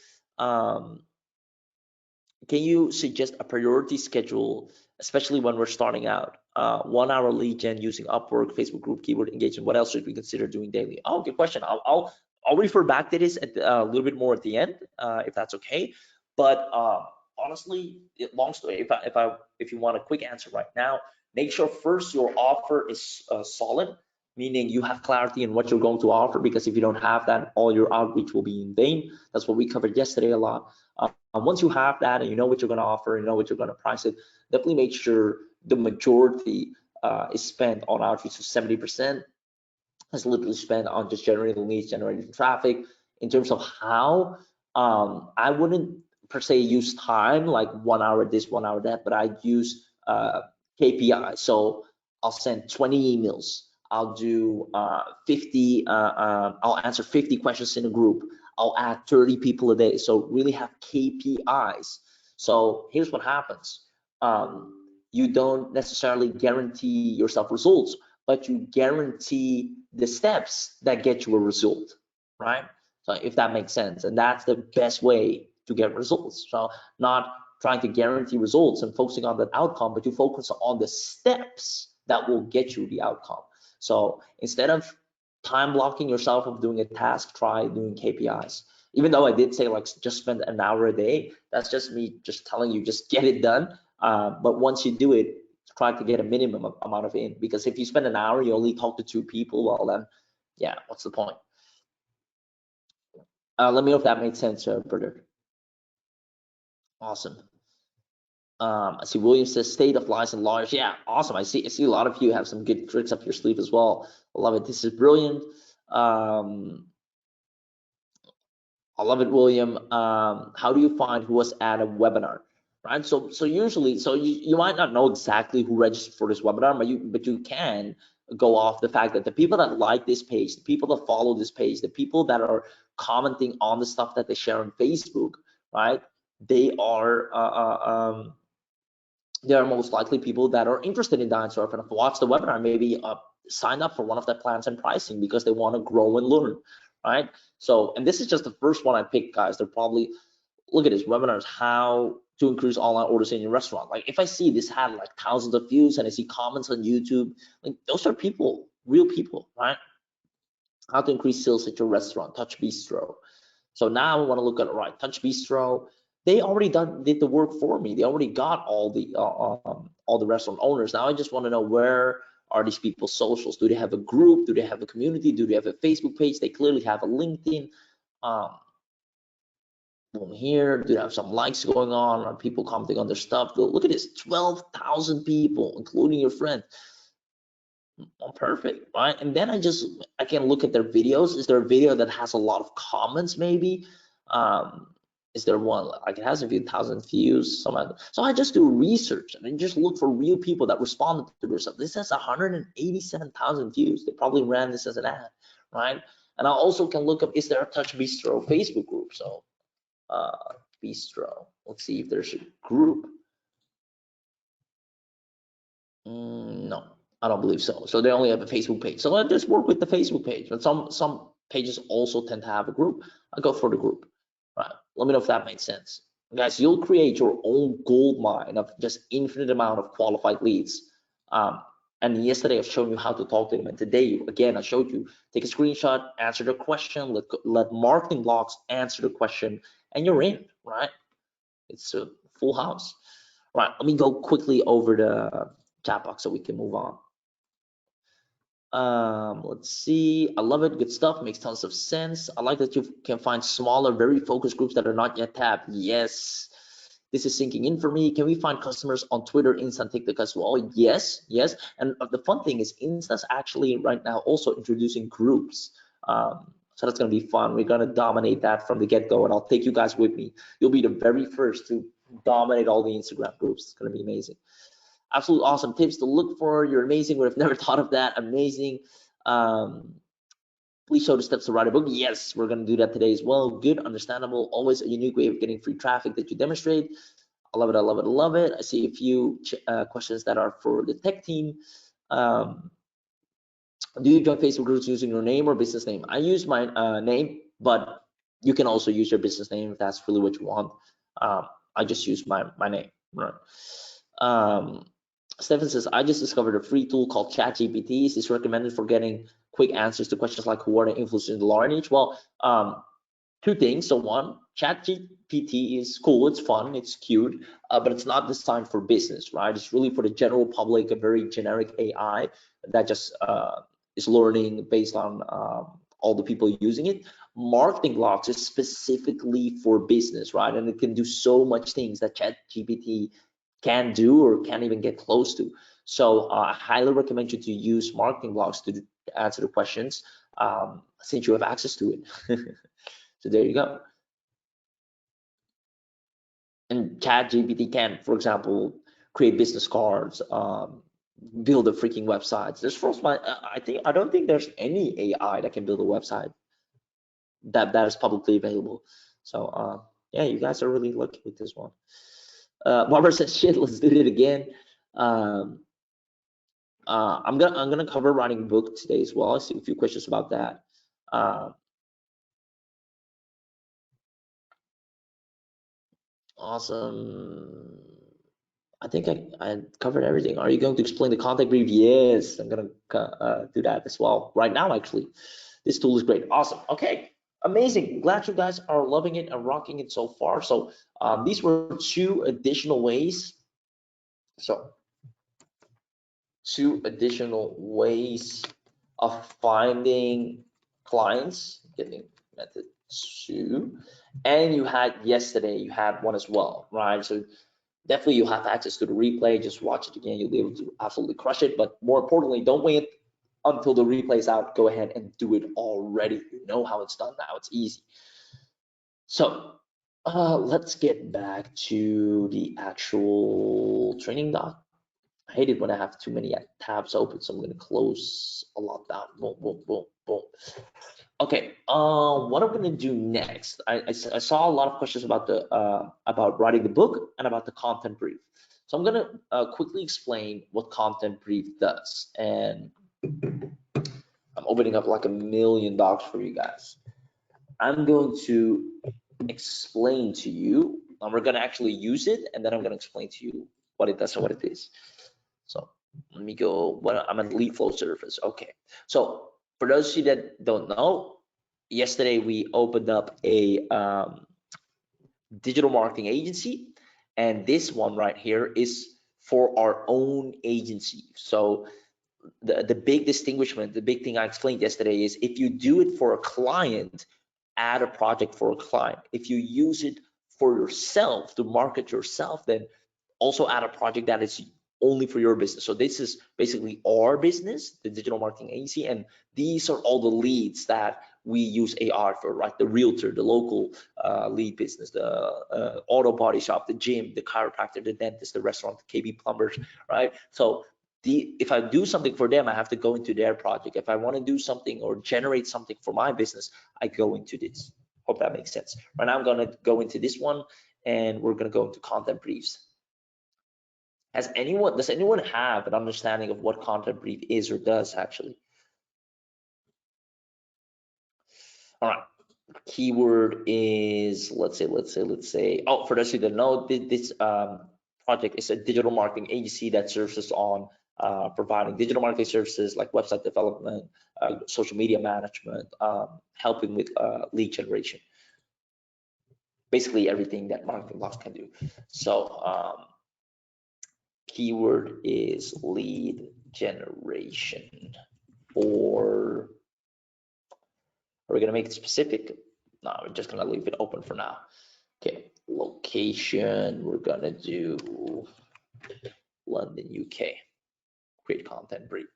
[SPEAKER 1] Can you suggest a priority schedule, especially when we're starting out? 1 hour lead gen using Upwork, Facebook group, keyword engagement. What else should we consider doing daily? Oh, good question. I'll refer back to this a little bit more at the end, if that's okay. But honestly, long story. If you want a quick answer right now, make sure first your offer is solid, meaning you have clarity in what you're going to offer. Because if you don't have that, all your outreach will be in vain. That's what we covered yesterday a lot. Once you have that and you know what you're going to offer, you know what you're going to price it, definitely make sure the majority is spent on outreach. So 70% is literally spent on just generating leads, generating traffic. In terms of how, I wouldn't per se use time like 1 hour this, 1 hour that, but I use KPI. So I'll send 20 emails. I'll do 50. I'll answer 50 questions in a group. I'll add 30 people a day. So really have KPIs. So here's what happens. You don't necessarily guarantee yourself results, but you guarantee the steps that get you a result, right? So if that makes sense, and that's the best way to get results. So not trying to guarantee results and focusing on that outcome, but you focus on the steps that will get you the outcome. So instead of time blocking yourself of doing a task, try doing KPIs. Even though I did say like just spend an hour a day, that's just me just telling you just get it done. But once you do it, try to get a minimum amount of in, because if you spend an hour, you only talk to 2 people, well then, yeah, what's the point? Let me know if that made sense, brother. Awesome. I see William says state of lies and lawyers. Yeah, awesome. I see a lot of you have some good tricks up your sleeve as well. I love it. This is brilliant. I love it, William. How do you find who was at a webinar? Right. So usually, you might not know exactly who registered for this webinar, but you can go off the fact that the people that like this page, the people that follow this page, the people that are commenting on the stuff that they share on Facebook, right? They are most likely people that are interested in Dine-Surf and have watched the webinar, maybe signed up for one of the plans and pricing because they want to grow and learn, right? So, and this is just the first one I picked, guys. They're probably, look at this, webinars, how to increase online orders in your restaurant. Like if I see this had like thousands of views and I see comments on YouTube, like those are people, real people, right? How to increase sales at your restaurant, Touch Bistro. So now I want to look at, right, Touch Bistro. They already did the work for me. They already got all the restaurant owners. Now I just want to know, where are these people's socials? Do they have a group? Do they have a community? Do they have a Facebook page? They clearly have a LinkedIn. Boom here. Do you have some likes going on? Are people commenting on their stuff? Look at this, 12,000 people, including your friend. Oh, perfect, right? And then I can look at their videos. Is there a video that has a lot of comments maybe? Is there one like it has a few thousand views? So I just do research and I just look for real people that responded to their stuff. This has 187,000 views. They probably ran this as an ad, right? And I also can look up, is there a Touch Bistro Facebook group? So Bistro, let's see if there's a group. No, I don't believe so. So they only have a Facebook page. So let's just work with the Facebook page. But some pages also tend to have a group. I go for the group. Right. Let me know if that makes sense. Guys, you'll create your own gold mine of just infinite amount of qualified leads. And yesterday I've shown you how to talk to them. And today, again, I showed you, take a screenshot, answer the question, let marketing blocks answer the question, and you're in, right? It's a full house. Right, let me go quickly over the chat box so we can move on. Let's see. I love it. Good stuff. Makes tons of sense. I like that you can find smaller, very focused groups that are not yet tapped. Yes. This is sinking in for me. Can we find customers on Twitter, Insta, and TikTok as well? Yes, yes. And the fun thing is Insta's actually right now also introducing groups. So that's going to be fun. We're going to dominate that from the get-go, and I'll take you guys with me. You'll be the very first to dominate all the Instagram groups. It's going to be amazing. Absolute awesome tips to look for. You're amazing. Would have never thought of that. Amazing. Please show the steps to write a book. Yes, we're going to do that today as well. Good, understandable, always a unique way of getting free traffic that you demonstrate. I love it, I love it, I love it. I see a few questions that are for the tech team. Do you join Facebook groups using your name or business name? I use my name, but you can also use your business name if that's really what you want. I just use my name, right? Stephen says, I just discovered a free tool called ChatGPT. Is this recommended for getting quick answers to questions like who are the influencers in the law niche? Well, two things. So one, ChatGPT is cool, it's fun, it's cute, but it's not designed for business, right? It's really for the general public, a very generic AI that just is learning based on all the people using it. Marketing blocks is specifically for business, right? And it can do so much things that ChatGPT can do or can't even get close to. So I highly recommend you to use marketing blocks to answer the questions since you have access to it. So there you go. And ChatGPT can, for example, create business cards, build a freaking websites. There's first one, I don't think there's any AI that can build a website that is publicly available. So yeah, you guys are really lucky with this one. Barbara says, shit, let's do it again. I'm gonna cover writing a book today as well. I see a few questions about that. Awesome. I think I covered everything. Are you going to explain the contact brief? Yes, I'm gonna do that as well right now. Actually, this tool is great. Awesome. Okay, amazing. Glad you guys are loving it and rocking it so far. So these were two additional ways. So two additional ways of finding clients, getting method two, and you had yesterday, you had one as well, right? So definitely you'll have access to the replay, just watch it again, you'll be able to absolutely crush it. But more importantly, don't wait until the replay is out, go ahead and do it already. You know how it's done now, it's easy. So let's get back to the actual training doc. I hate it when I have too many tabs open, so I'm gonna close a lot down. Boom, boom, boom, boom. Okay, what I'm gonna do next? I saw a lot of questions about the about writing the book and about the content brief. So I'm gonna quickly explain what content brief does, and I'm opening up like a million docs for you guys. I'm going to explain to you, and we're gonna actually use it, and then I'm gonna explain to you what it does and what it is. So let me go, I'm at lead flow surface. Okay, so for those of you that don't know, yesterday we opened up a digital marketing agency, and this one right here is for our own agency. So the big distinguishment, the big thing I explained yesterday is if you do it for a client, add a project for a client. If you use it for yourself to market yourself, then also add a project that is only for your business. So this is basically our business, the digital marketing agency, and these are all the leads that we use AI for, right? The realtor, the local lead business, the auto body shop, the gym, the chiropractor, the dentist, the restaurant, the KB plumbers, right? So if I do something for them, I have to go into their project. If I want to do something or generate something for my business, I go into this. Hope that makes sense. Right now I'm going to go into this one, and we're going to go into content briefs. Does anyone have an understanding of what content brief is or does actually? All right. Keyword is, let's say, oh, for those who don't know, this project is a digital marketing agency that serves us on providing digital marketing services like website development, social media management, helping with lead generation. Basically everything that Marketing Blocks can do. So keyword is lead generation, or are we gonna make it specific? No, we're just gonna leave it open for now. Okay, location, we're gonna do London, UK. Create content brief.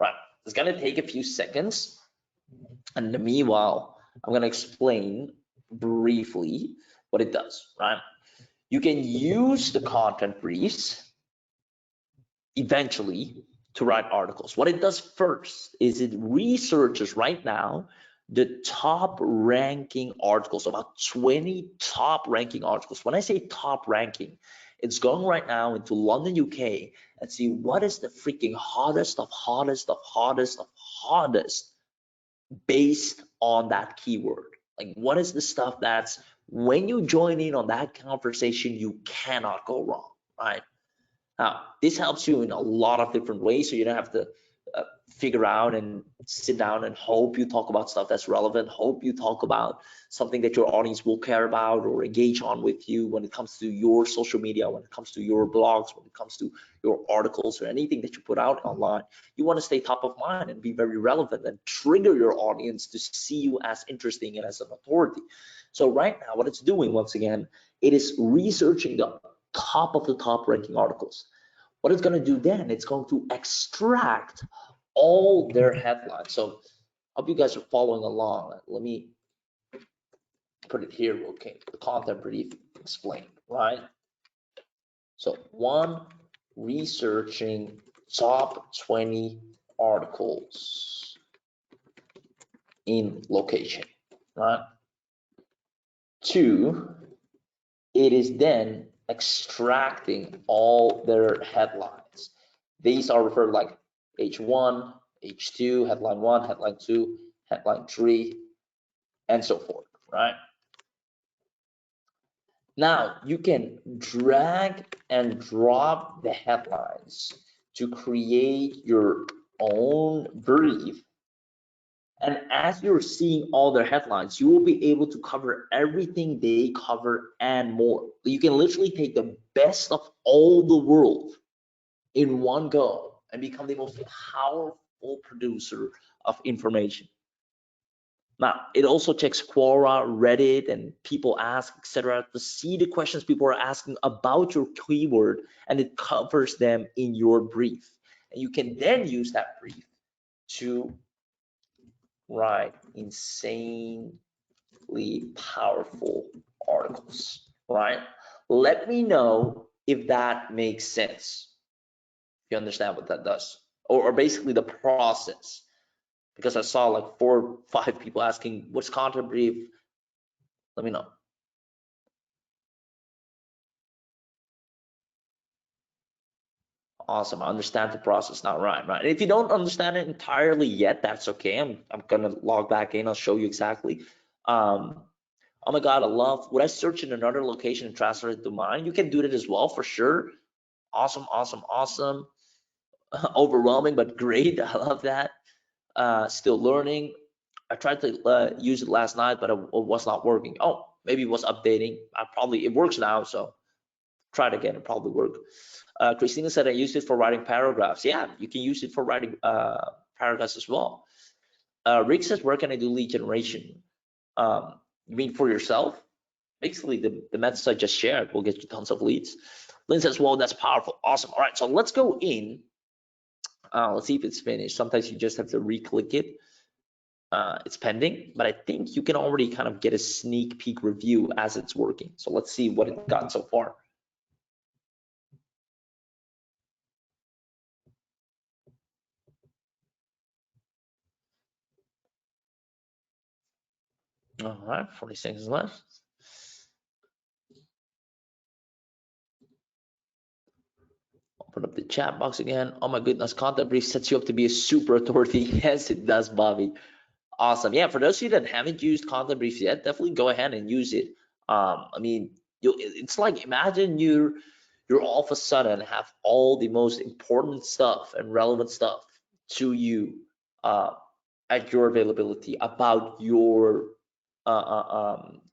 [SPEAKER 1] Right, it's gonna take a few seconds, and meanwhile, I'm gonna explain briefly what it does, right? You can use the content briefs eventually to write articles. What it does first is it researches right now the top ranking articles, about 20 top ranking articles. When I say top ranking, it's going right now into London, UK, and see what is the freaking hottest of hottest of hottest of hottest based on that keyword. Like, what is the stuff that's, when you join in on that conversation, you cannot go wrong, right? Now, this helps you in a lot of different ways, so you don't have to figure out and sit down and hope you talk about stuff that's relevant, hope you talk about something that your audience will care about or engage on with you when it comes to your social media, when it comes to your blogs, when it comes to your articles or anything that you put out online. You want to stay top of mind and be very relevant and trigger your audience to see you as interesting and as an authority. So right now, what it's doing, once again, it is researching the top of the top ranking articles. What it's going to do then, it's going to extract all their headlines. So I hope you guys are following along. Let me put it here. Okay, the content brief explained, right? So one, researching top 20 articles in location, right? Two, it is then extracting all their headlines. These are referred like H1, H2, headline 1, headline 2, headline 3, and so forth, right? Now you can drag and drop the headlines to create your own brief. And as you're seeing all their headlines, you will be able to cover everything they cover and more. You can literally take the best of all the world in one go and become the most powerful producer of information. Now, it also checks Quora, Reddit, and people ask, etc., to see the questions people are asking about your keyword, and it covers them in your brief. And you can then use that brief to write insanely powerful articles, right? Let me know if that makes sense. If you understand what that does, or basically the process. Because I saw like 4 or 5 people asking, what's content brief? Let me know. Awesome, I understand the process now, right? And if you don't understand it entirely yet, that's okay. I'm gonna log back in, I'll show you exactly. Oh my God, I love, would I search in another location and transfer it to mine? You can do that as well, for sure. Awesome, awesome, awesome. Overwhelming, but great, I love that. Still learning. I tried to use it last night, but it was not working. Oh, maybe it was updating. It works now, so try it again, it'll probably work. Christina said I used it for writing paragraphs. Yeah, you can use it for writing paragraphs as well. Rick says, where can I do lead generation? You mean for yourself? basically the methods I just shared will get you tons of leads. Lynn says, well, that's powerful. Awesome. All right, so let's go in. Let's see if it's finished. Sometimes you just have to re-click it. It's pending, but I think you can already kind of get a sneak peek review as it's working. So let's see what it got so far. All right, 40 seconds left. Open up the chat box again. Oh my goodness, content brief sets you up to be a super authority. Yes, it does, Bobby. Awesome. Yeah, for those of you that haven't used content briefs yet, definitely go ahead and use it. I mean, it's like imagine you're all of a sudden have all the most important stuff and relevant stuff to you at your availability about your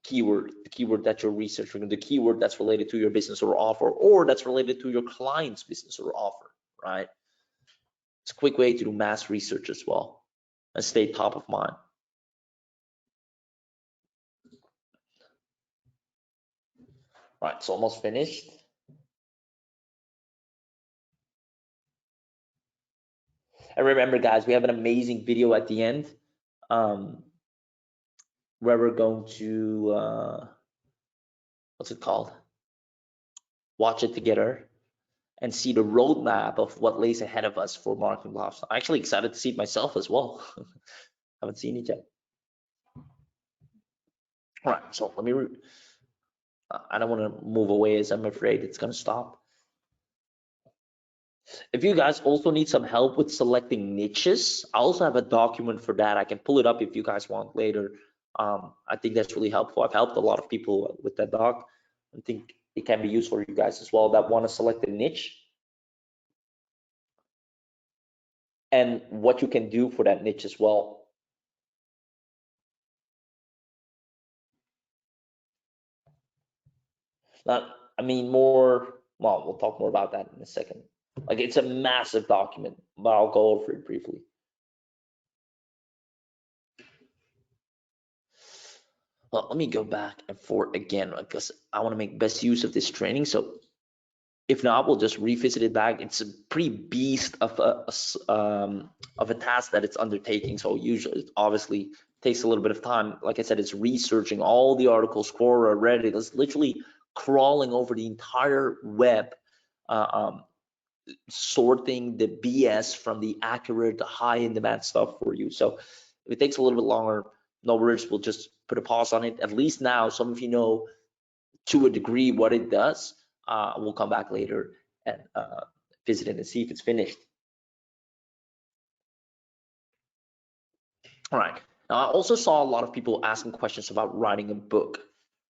[SPEAKER 1] keyword, the keyword that you're researching, the keyword that's related to your business or offer, or that's related to your client's business or offer, right? It's a quick way to do mass research as well and stay top of mind. Right, it's almost finished. And remember, guys, we have an amazing video at the end where we're going to, what's it called? Watch it together and see the roadmap of what lays ahead of us for Marketing Labs. I'm actually excited to see it myself as well. Haven't seen it yet. All right, so let me, I don't want to move away as I'm afraid it's going to stop. If you guys also need some help with selecting niches, I also have a document for that. I can pull it up if you guys want later. I think that's really helpful. I've helped a lot of people with that doc. I think it can be useful for you guys as well that want to select a niche and what you can do for that niche as well. Not, I mean, more, well, we'll talk more about that in a second. Like it's a massive document, but I'll go over it briefly. Well, let me go back and forth again because I want to make best use of this training. So if not, we'll just revisit it back. It's a pretty beast of a task that it's undertaking. So usually, it obviously takes a little bit of time. Like I said, it's researching all the articles, Quora, Reddit. It's literally crawling over the entire web, sorting the BS from the accurate, high in demand stuff for you. So if it takes a little bit longer, no worries. We'll just put a pause on it. At least now, some of you know to a degree what it does. We'll come back later and visit it and see if it's finished. All right. Now, I also saw a lot of people asking questions about writing a book.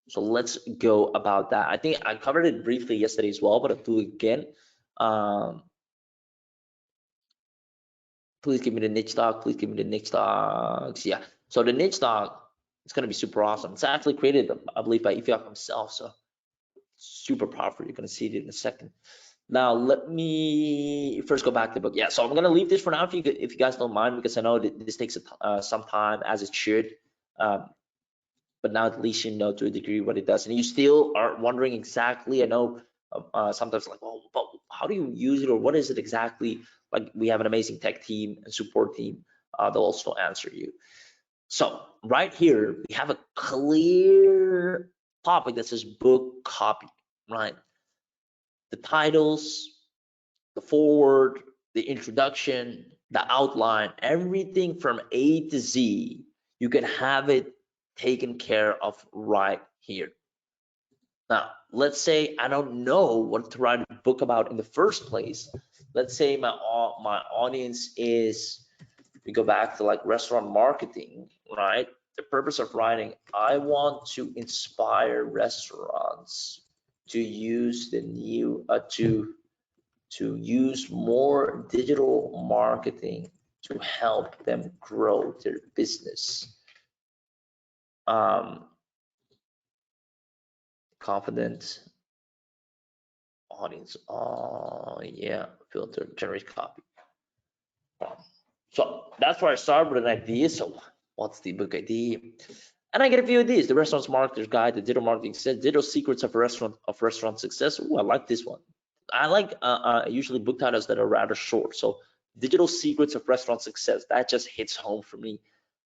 [SPEAKER 1] So let's go about that. I think I covered it briefly yesterday as well, but I'll do it again. Please give me the niche doc. Please give me the niche docs. Yeah. So the niche doc, it's going to be super awesome. It's actually created, I believe, by Ifyak himself. So super powerful. You're going to see it in a second. Now, let me first go back to the book. Yeah, so I'm going to leave this for now if you guys don't mind, because I know that this takes some time, as it should. But now at least you know to a degree what it does. And you still are wondering exactly, I know sometimes like, well, but how do you use it, or what is it exactly? Like, we have an amazing tech team and support team. They'll also answer you. So right here, we have a clear topic that says book copy, right? The titles, the forward, the introduction, the outline, everything from A to Z, you can have it taken care of right here. Now, let's say I don't know what to write a book about in the first place. Let's say my audience is, we go back to like restaurant marketing, right? The purpose of writing, I want to inspire restaurants to use the new, to use more digital marketing to help them grow their business. Confident audience. Oh yeah, filter, generate copy. So that's where I started with an idea. So what's the book idea? And I get a few of these: the Restaurant's Marketer's Guide, the Digital Marketing Success, Digital Secrets of Restaurant Success. Ooh, I like this one. I like usually book titles that are rather short. So Digital Secrets of Restaurant Success, that just hits home for me.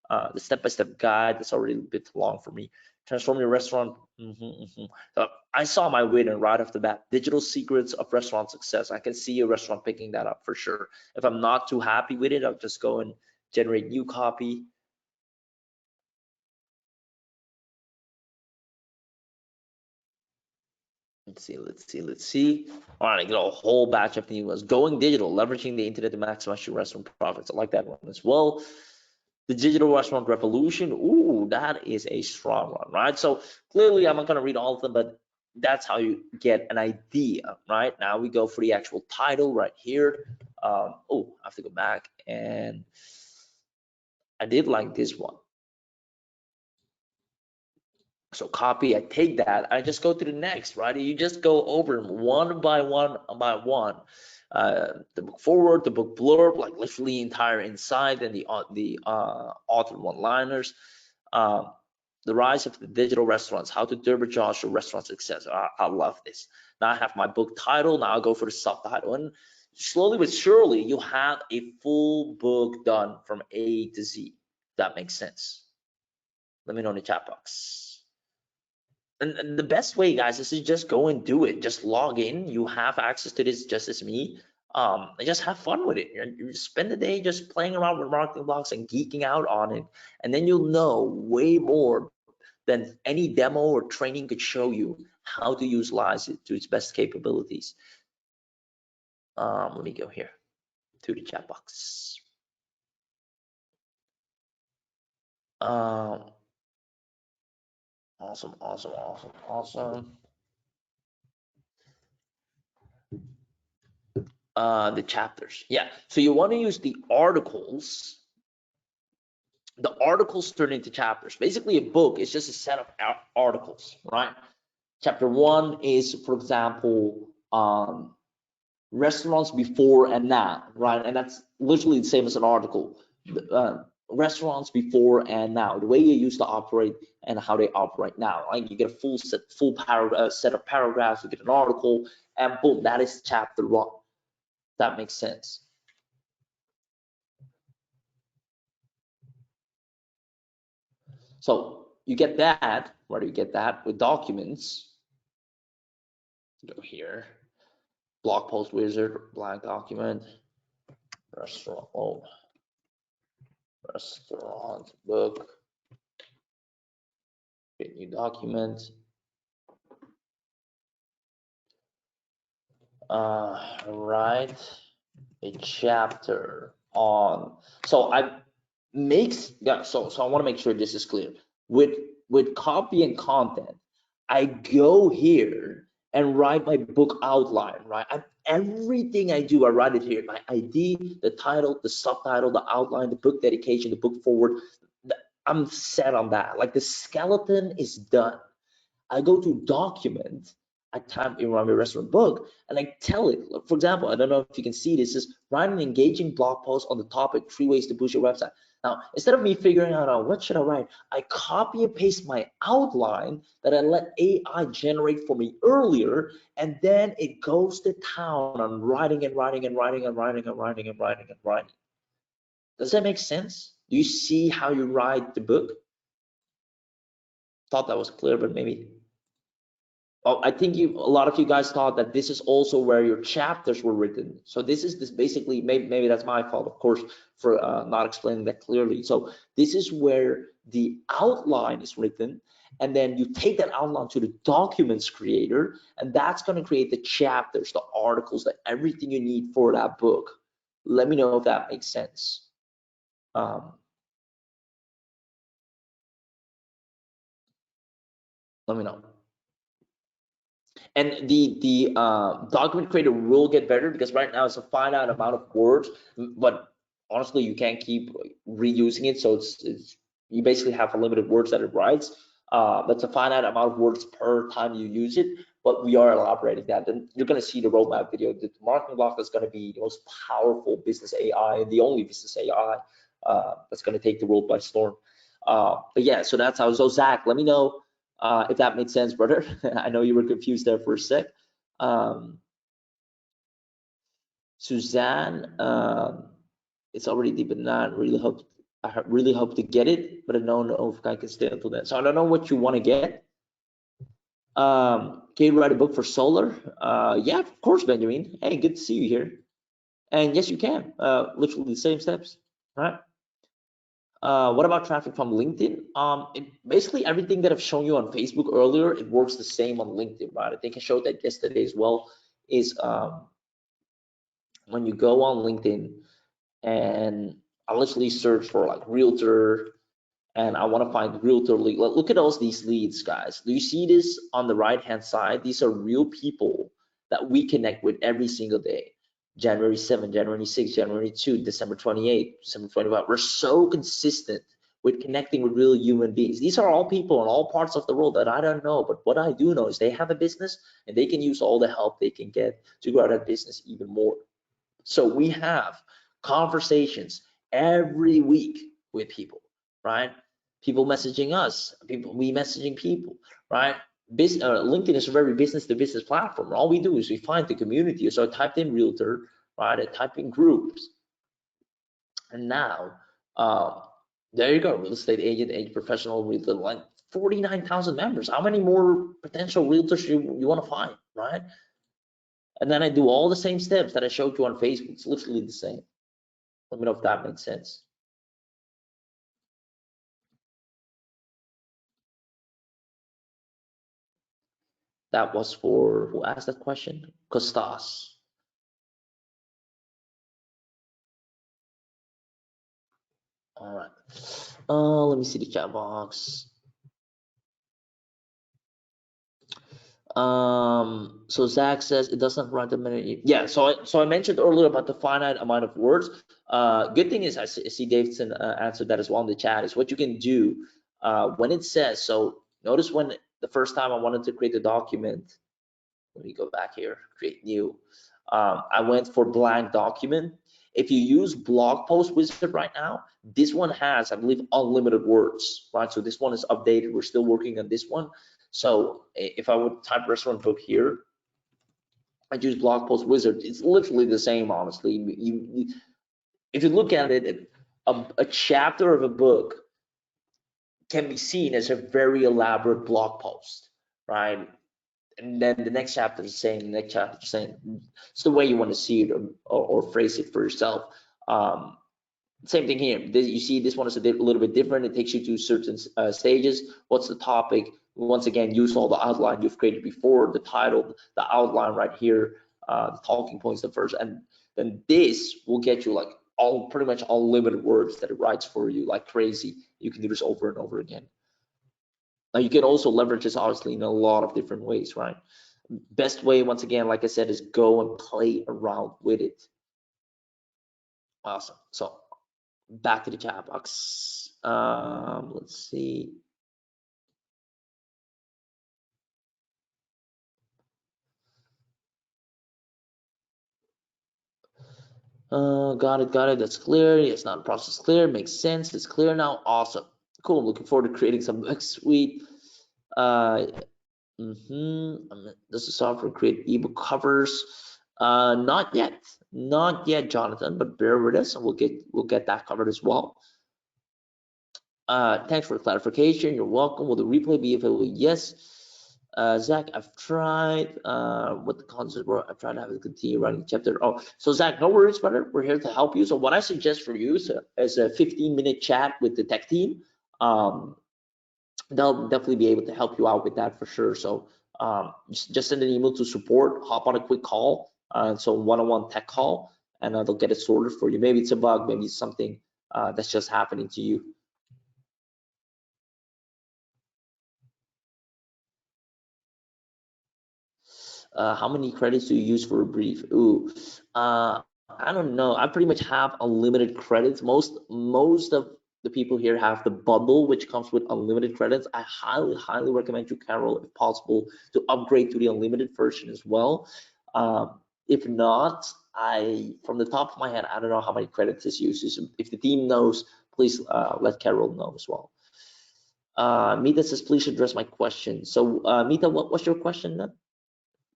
[SPEAKER 1] The step-by-step guide, that's already a bit long for me. Transform your restaurant. So I saw my winner right off the bat. Digital Secrets of Restaurant Success. I can see a restaurant picking that up for sure. If I'm not too happy with it, I'll just go and generate new copy. Let's see. All right, I get a whole batch of new ones. Going digital, leveraging the internet to maximize your restaurant profits. I like that one as well. The digital restaurant revolution. Ooh, that is a strong one, right? So clearly, I'm not going to read all of them, but that's how you get an idea, right? Now we go for the actual title right here. Oh, I have to go back, and I did like this one. So copy, I take that, I just go to the next, right? You just go over them one by one by one. The book forward, the book blurb, like literally entire inside, and the author one-liners. The rise of the digital restaurants, how to turbocharge your restaurant success. I love this. Now I have my book title. Now I'll go for the subtitle, and slowly but surely you have a full book done from A to Z. That makes sense. Let me know in the chat box. And the best way, guys, is to just go and do it. Just log in. You have access to this just as me. And just have fun with it. You spend the day just playing around with marketing blocks and geeking out on it, and then you'll know way more than any demo or training could show you how to utilize it to its best capabilities. Let me go here to the chat box. Awesome. The chapters, yeah. So you want to use the articles. The articles turn into chapters. Basically, a book is just a set of articles, right? Chapter 1 is, for example, restaurants before and now, right? And that's literally the same as an article. Restaurants before and now, the way they used to operate and how they operate now, right? You get a full set of paragraphs, you get an article, and boom, that is chapter 1. That makes sense. So you get that. Where do you get that? With documents. Go here. Blog post wizard, blank document. Restaurant book. Create new document. Write a chapter on. So I so I want to make sure this is clear. With copy and content, I go here and write my book outline, right? Everything I do, I write it here. My ID, the title, the subtitle, the outline, the book dedication, the book forward. I'm set on that. Like the skeleton is done. I go to document, I type in my restaurant book, and I tell it. For example, I don't know if you can see this, is write an engaging blog post on the topic 3 ways to boost your website. Now, instead of me figuring out what should I write, I copy and paste my outline that I let AI generate for me earlier, and then it goes to town on writing and writing and writing and writing and writing and writing and writing. Does that make sense? Do you see how you write the book? Thought that was clear, but maybe. Oh, I think a lot of you guys thought that this is also where your chapters were written. So this basically, maybe that's my fault, of course, for not explaining that clearly. So this is where the outline is written, and then you take that outline to the documents creator, and that's going to create the chapters, the articles, everything you need for that book. Let me know if that makes sense. Let me know. And the document creator will get better, because right now it's a finite amount of words, but honestly you can't keep reusing it, so it's you basically have a limited words that it writes. That's a finite amount of words per time you use it, but we are elaborating that, and you're going to see the roadmap video. The marketing block is going to be the most powerful business AI and the only business AI that's going to take the world by storm. But yeah, so that's how. So Zach, let me know if that made sense, brother. I know you were confused there for a sec. Suzanne, it's already deep in that. I really hope to get it, but I don't know if I can stay until then. So I don't know what you want to get. Can you write a book for solar? Yeah, of course, Benjamin. Hey, good to see you here. And yes, you can. Literally the same steps, right? What about traffic from LinkedIn? Basically everything that I've shown you on Facebook earlier, it works the same on LinkedIn, right? I think I showed that yesterday as well. Is when you go on LinkedIn and I literally search for like realtor, and I want to find realtor lead. Look at all these leads, guys. Do you see this on the right hand side? These are real people that we connect with every single day. January 7, January 6, January 2, December 28, December 25. We're so consistent with connecting with real human beings. These are all people in all parts of the world that I don't know, but what I do know is they have a business and they can use all the help they can get to grow that business even more. So we have conversations every week with people, right? People messaging us, we messaging people, right? LinkedIn is a very business to business platform. All we do is we find the community. So I typed in realtor, right? I typed in groups, and now there you go, real estate agent, agent professional, realtor, like 49,000 members. How many more potential realtors you want to find, right? And then I do all the same steps that I showed you on Facebook. It's literally the same. Let me know if that makes sense. That was for, who asked that question? Costas. All right. Let me see the chat box. So Zach says it doesn't run the minute. Yeah. So I mentioned earlier about the finite amount of words. Good thing is I see Davidson answered that as well in the chat. Is what you can do when it says. So notice when the first time I wanted to create a document. Let me go back here. Create new. I went for blank document. If you use blog post wizard right now, this one has, I believe, unlimited words, right? So this one is updated. We're still working on this one. So if I would type restaurant book here, I use blog post wizard. It's literally the same, honestly. If you look at it, a chapter of a book can be seen as a very elaborate blog post, right? And then the next chapter is saying, the next chapter is saying, it's the way you want to see it, or phrase it for yourself. Same thing here. You see this one is a little bit different. It takes you to certain stages. What's the topic? Once again, use all the outline you've created before, the title, the outline right here, the talking points, the first, and then this will get you like pretty much all limited words that it writes for you like crazy. You can do this over and over again. Now you can also leverage this obviously in a lot of different ways, right? Best way, once again, like I said, is go and play around with it. Awesome. So back to the chat box. Let's see. Got it. That's clear. It's not a process clear. Makes sense. It's clear now. Awesome. Cool. I'm looking forward to creating some next week. Does the software create ebook covers? Not yet, Jonathan. But bear with us, and we'll get that covered as well. Thanks for the clarification. You're welcome. Will the replay be available? Yes. Zach, I've tried what the concepts were. I've tried to have it continue running chapter. Oh, so Zach, no worries, brother. We're here to help you. So what I suggest for you is a 15-minute chat with the tech team. They'll definitely be able to help you out with that for sure. So just send an email to support, hop on a quick call, so one-on-one tech call, and they'll get it sorted for you. Maybe it's a bug, maybe it's something that's just happening to you. How many credits do you use for a brief? Ooh, I don't know. I pretty much have unlimited credits. Most of the people here have the bundle, which comes with unlimited credits. I highly recommend you, Carol, if possible, to upgrade to the unlimited version as well. If not, from the top of my head, I don't know how many credits this uses. If the team knows, please let Carol know as well. Mita says, please address my question. So Mita, what's your question then?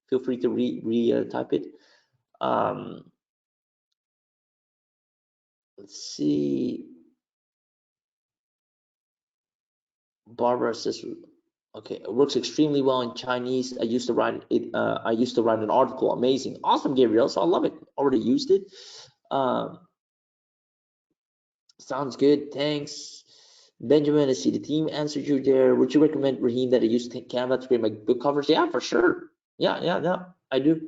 [SPEAKER 1] Feel free to type it. Let's see. Barbara says, okay, it works extremely well in Chinese. I used to write it. I used to write an article. Amazing, awesome, Gabriel. So I love it. Already used it. Sounds good. Thanks, Benjamin. I see the team answered you there. Would you recommend, Raheem, that I use Canva to create my book covers? Yeah, for sure. Yeah. I do.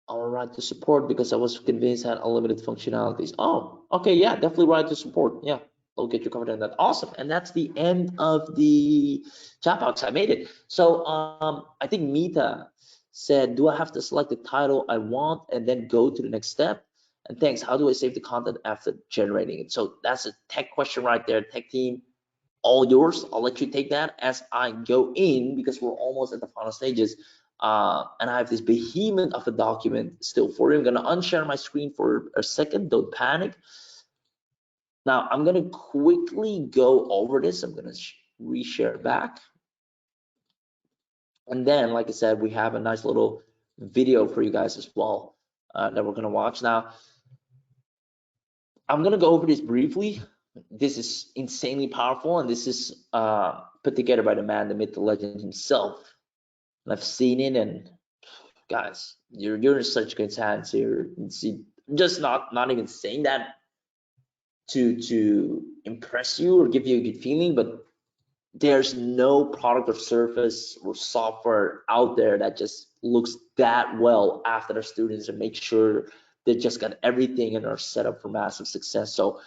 [SPEAKER 1] I'll write to support because I was convinced I had unlimited functionalities. Oh, okay, yeah, definitely write to support. Yeah, I'll get you covered on that. Awesome, and that's the end of the chat box. I made it. So I think Mita said, do I have to select the title I want and then go to the next step? And thanks, how do I save the content after generating it? So that's a tech question right there, tech team. All yours. I'll let you take that as I go in because we're almost at the final stages. And I have this behemoth of a document still for you. I'm gonna unshare my screen for a second, don't panic. Now I'm gonna quickly go over this. I'm gonna reshare back. And then, like I said, we have a nice little video for you guys as well that we're gonna watch. Now, I'm gonna go over this briefly. This is insanely powerful, and this is put together by the man, the myth, the legend himself. And I've seen it, and guys, you're in such good hands here. See, just not even saying that to impress you or give you a good feeling, but there's no product or service or software out there that just looks that well after their students and make sure they just got everything and are set up for massive success. So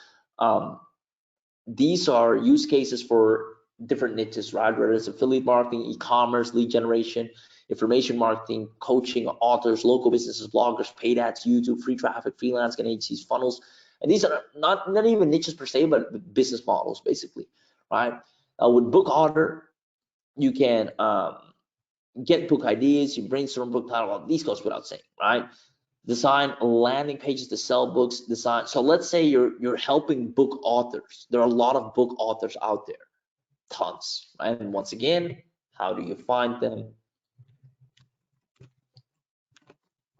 [SPEAKER 1] these are use cases for different niches, right? Whether it's affiliate marketing, e-commerce, lead generation, information marketing, coaching, authors, local businesses, bloggers, paid ads, YouTube, free traffic, freelance, and agencies, funnels. And these are not even niches per se, but business models basically, right? With Book Author, you can get book ideas, you brainstorm book title. Well, these goes without saying, right? Design landing pages to sell books. Design. So let's say you're helping book authors. There are a lot of book authors out there, tons. Right? And once again, how do you find them?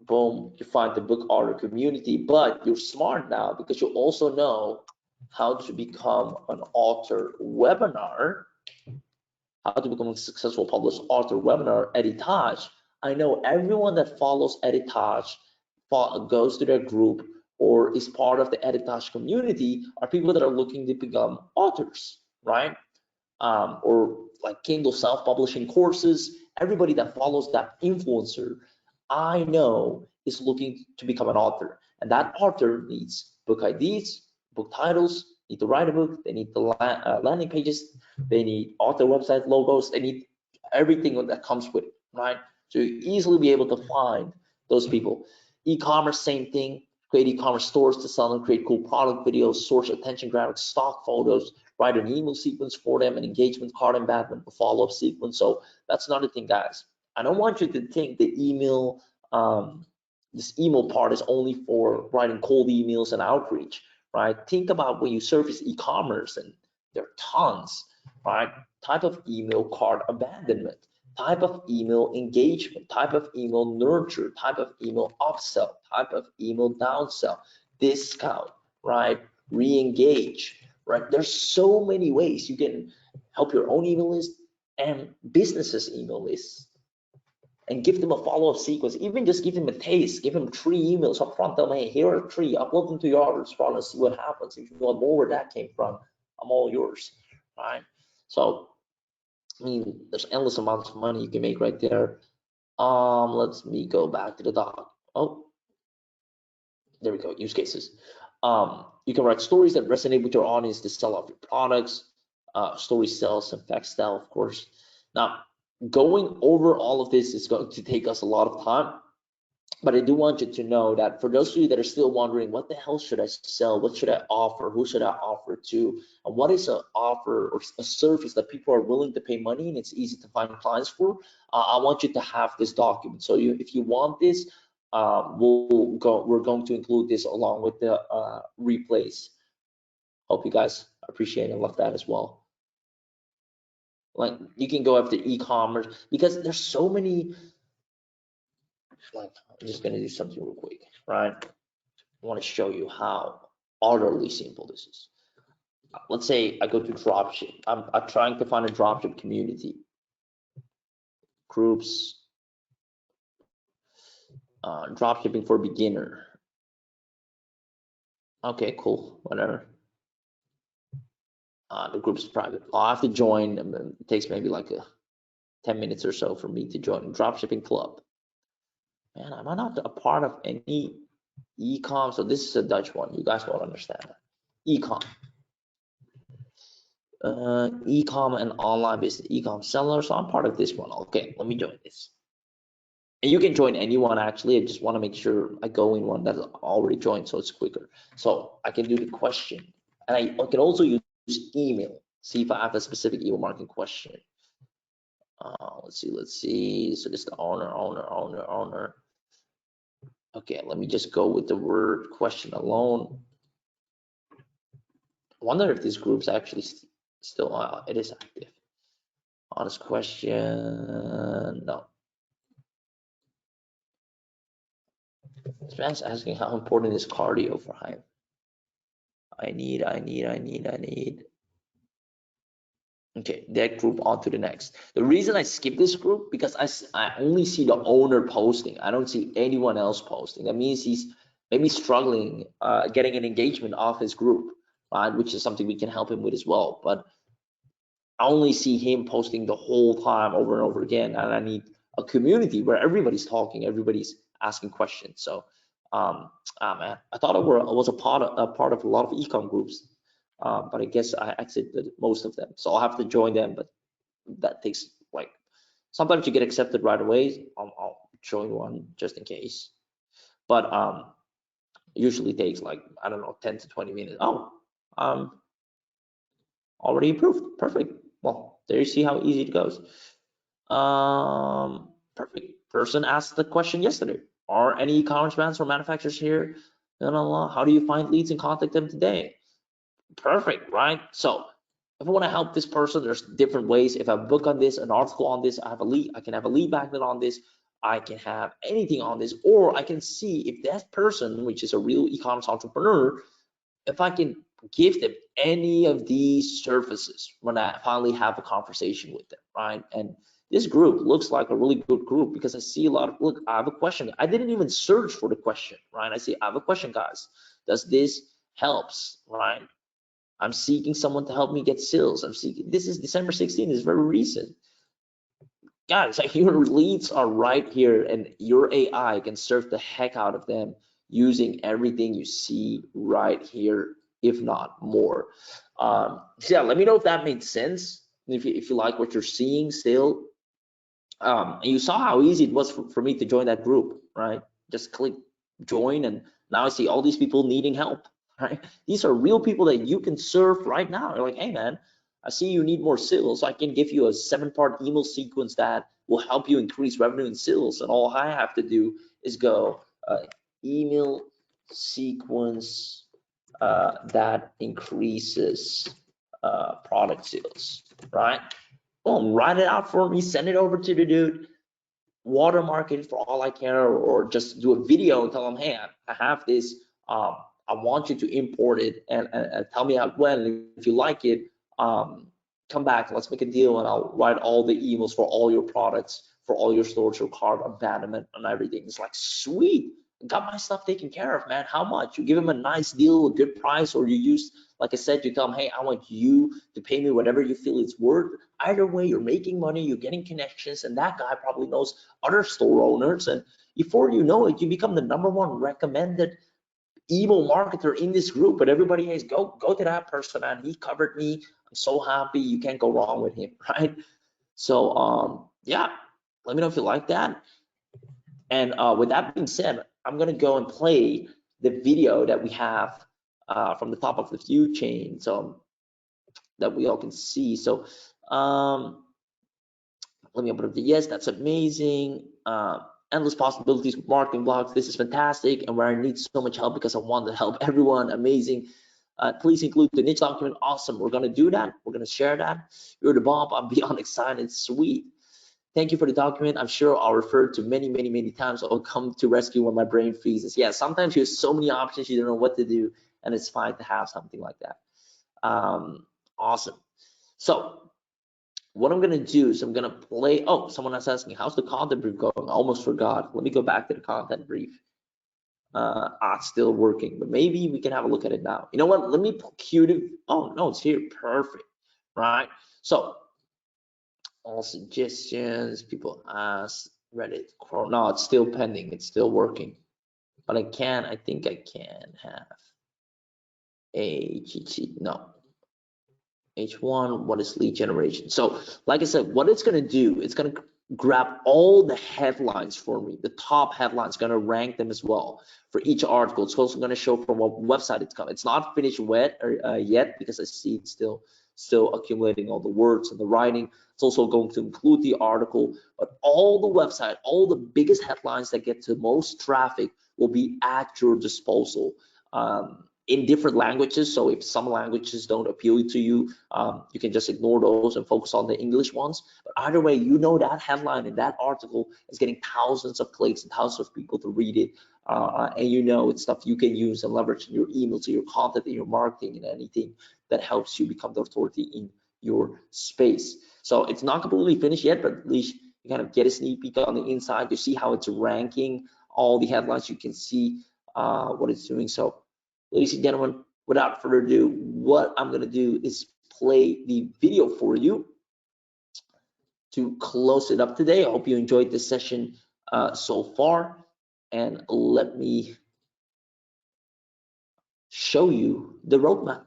[SPEAKER 1] Boom, you find the book author community. But you're smart now because you also know how to become an author webinar. How to become a successful published author webinar, Editage. I know everyone that follows Editage goes to their group or is part of the Editage community are people that are looking to become authors, right? Or like Kindle self-publishing courses. Everybody that follows that influencer, I know, is looking to become an author, and that author needs book IDs, book titles, need to write a book, they need the landing pages, they need author website logos, they need everything that comes with it, right? So you easily be able to find those people. E-commerce, same thing. Create e-commerce stores to sell and create cool product videos, source attention graphics, stock photos, write an email sequence for them, an engagement card embedment, a follow-up sequence. So that's another thing, guys. I don't want you to think the email, this email part is only for writing cold emails and outreach, right? Think about when you service e-commerce, and there are tons, right? Type of email card abandonment, type of email engagement, type of email nurture, type of email upsell, type of email downsell, discount, right? Re-engage, right? There's so many ways you can help your own email list and businesses email lists and give them a follow-up sequence. Even just give them a taste, give them 3 emails up front, tell them, hey, here are 3, upload them to your orders front and see what happens. If you want more where that came from, I'm all yours, right? So I mean, there's endless amounts of money you can make right there. Let me go back to the doc. Oh, there we go, use cases. You can write stories that resonate with your audience to sell off your products. Story sells and fact style, of course. Now, going over all of this is going to take us a lot of time, but I do want you to know that for those of you that are still wondering, what the hell should I sell? What should I offer? Who should I offer to? And what is an offer or a service that people are willing to pay money and it's easy to find clients for? I want you to have this document. So if you want this, we're going to include this along with the replays. Hope you guys appreciate and love that as well. Like, you can go after e-commerce because there's so many. Like, I'm just gonna do something real quick, right? I want to show you how utterly simple this is. Let's say I go to dropship. I'm trying to find a dropship community. Groups, dropshipping for beginner. Okay, cool, whatever. The group's private. I'll have to join. It takes maybe like 10 minutes or so for me to join dropshipping club. Man, am I not a part of any e-com? So this is a Dutch one. You guys won't understand that. E-com. E-com and online business, e-com seller. So I'm part of this one. Okay, let me join this. And you can join anyone actually. I just want to make sure I go in one that's already joined so it's quicker. So I can do the question. And I can also use email. See if I have a specific email marketing question. Let's see. So this is the owner. Okay, let me just go with the word question alone. I wonder if this group's actually still, it is active. Honest question, no. This man's asking how important is cardio for him. I need. Okay, that group on to the next. The reason I skip this group because I only see the owner posting. I don't see anyone else posting. That means he's maybe struggling getting an engagement off his group, right? Which is something we can help him with as well. But I only see him posting the whole time over and over again, and I need a community where everybody's talking, everybody's asking questions. So, man, I thought I was a part of a lot of ecom groups. But I guess I exited most of them, so I'll have to join them. But that takes like sometimes you get accepted right away. I'll join one just in case, but usually takes like I don't know 10 to 20 minutes. Oh, already approved. Perfect. Well, there you see how easy it goes. Perfect. Person asked the question yesterday. Are any e-commerce brands or manufacturers here? How do you find leads and contact them today? Perfect, right? So if I want to help this person, there's different ways. If I book on this, an article on this, I can have a lead magnet on this, I can have anything on this, or I can see if that person, which is a real e-commerce entrepreneur, if I can give them any of these services when I finally have a conversation with them, right? And this group looks like a really good group because I see a lot of, look, I have a question. I didn't even search for the question, right? I see, I have a question, guys. Does this helps, right? I'm seeking someone to help me get sales. This is December 16th, it's very recent. Guys, like your leads are right here and your AI can serve the heck out of them using everything you see right here, if not more. So yeah, let me know if that made sense. If you like what you're seeing still. And you saw how easy it was for me to join that group, right? Just click join and now I see all these people needing help. Right? These are real people that you can serve right now. You're like, hey man, I see you need more sales. So I can give you a 7-part email sequence that will help you increase revenue and sales. And all I have to do is go email sequence that increases product sales, right? Boom, write it out for me, send it over to the dude, watermark it for all I care, or just do a video and tell them, hey, I have this. I want you to import it and tell me how well. And if you like it, come back. Let's make a deal, and I'll write all the emails for all your products, for all your stores, your cart abandonment, and everything. It's like sweet. Got my stuff taken care of, man. How much? You give them a nice deal, a good price, or you use, like I said, you tell them, hey, I want you to pay me whatever you feel it's worth. Either way, you're making money, you're getting connections, and that guy probably knows other store owners, and before you know it, you become the #1 recommended email marketer in this group. But everybody has go to that person, and he covered me. I'm so happy. You can't go wrong with him, right? So yeah, let me know if you like that. And with that being said, I'm gonna go and play the video that we have from the top of the view chain, so that we all can see. So let me open up the yes, that's amazing. endless possibilities with marketing blogs. This is fantastic, and where I need so much help because I want to help everyone. Amazing. Please include the niche document. Awesome. We're going to do that. We're going to share that. You're the bomb. I'm beyond excited. Sweet. Thank you for the document. I'm sure I'll refer to many, many, many times. I'll come to rescue when my brain freezes. Yeah, sometimes you have so many options, you don't know what to do, and it's fine to have something like that. Awesome. So what I'm gonna do is I'm gonna play. Oh, someone else asked me, how's the content brief going? I almost forgot. Let me go back to the content brief. It's still working, but maybe we can have a look at it now. You know what? Let me cue the. Oh no, it's here. Perfect. Right. So all suggestions, people ask, Reddit, no, it's still pending, it's still working. But I think I can have a cheat sheet, no. H1, what is lead generation? So like I said, what it's gonna do, it's gonna grab all the headlines for me, the top headlines, gonna rank them as well for each article. It's also gonna show from what website it's coming. It's not finished yet because I see it's still accumulating all the words and the writing. It's also going to include the article, but all the website, all the biggest headlines that get to most traffic will be at your disposal. In different languages, so if some languages don't appeal to you, you can just ignore those and focus on the English ones. But either way, you know that headline and that article is getting thousands of clicks and thousands of people to read it, and you know it's stuff you can use and leverage in your emails, in your content, in your marketing, and anything that helps you become the authority in your space. So it's not completely finished yet, but at least you kind of get a sneak peek on the inside. You see how it's ranking all the headlines. You can see what it's doing. So ladies and gentlemen, without further ado, what I'm gonna do is play the video for you to close it up today. I hope you enjoyed this session so far, and let me show you the roadmap.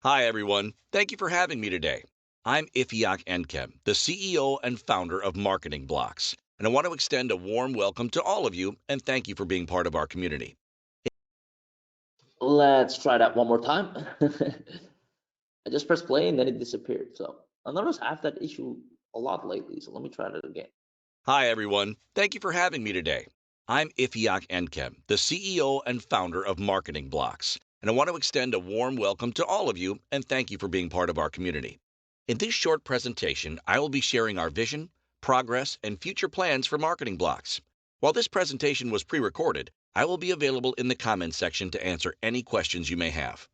[SPEAKER 2] Hi, everyone. Thank you for having me today. I'm Ifiak Enkem, the CEO and founder of Marketing Blocks, and I want to extend a warm welcome to all of you and thank you for being part of our community.
[SPEAKER 1] Let's try that one more time. I just pressed play and then it disappeared. So I noticed I have that issue a lot lately. So let me try that again.
[SPEAKER 2] Hi, everyone. Thank you for having me today. I'm Ifiak Enkem, the CEO and founder of Marketing Blocks, and I want to extend a warm welcome to all of you and thank you for being part of our community. In this short presentation, I will be sharing our vision, progress, and future plans for Marketing Blocks. While this presentation was pre-recorded, I will be available in the comments section to answer any questions you may have.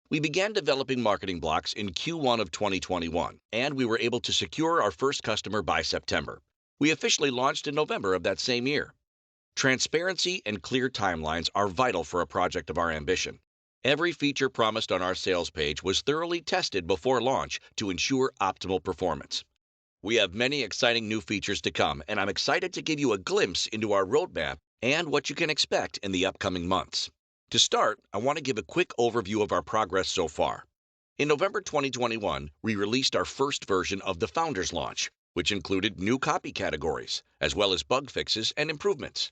[SPEAKER 2] We began developing Marketing Blocks in Q1 of 2021, and we were able to secure our first customer by September. We officially launched in November of that same year. Transparency and clear timelines are vital for a project of our ambition. Every feature promised on our sales page was thoroughly tested before launch to ensure optimal performance. We have many exciting new features to come, and I'm excited to give you a glimpse into our roadmap and what you can expect in the upcoming months. To start, I want to give a quick overview of our progress so far. In November 2021, we released our first version of the Founders Launch, which included new copy categories, as well as bug fixes and improvements.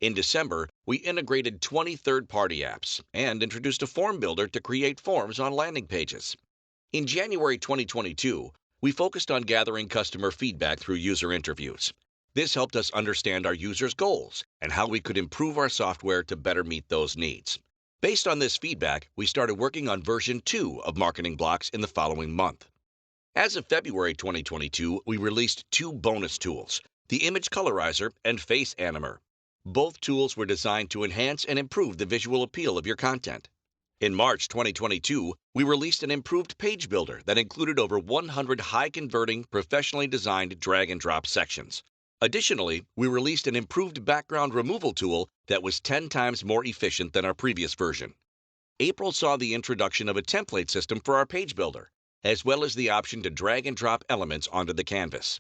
[SPEAKER 2] In December, we integrated 20 third-party apps and introduced a form builder to create forms on landing pages. In January 2022, we focused on gathering customer feedback through user interviews. This helped us understand our users' goals and how we could improve our software to better meet those needs. Based on this feedback, we started working on version 2 of Marketing Blocks in the following month. As of February 2022, we released 2 bonus tools, the Image Colorizer and Face Animer. Both tools were designed to enhance and improve the visual appeal of your content. In March 2022, we released an improved page builder that included over 100 high-converting, professionally designed drag-and-drop sections. Additionally, we released an improved background removal tool that was 10 times more efficient than our previous version. April saw the introduction of a template system for our page builder, as well as the option to drag and drop elements onto the canvas.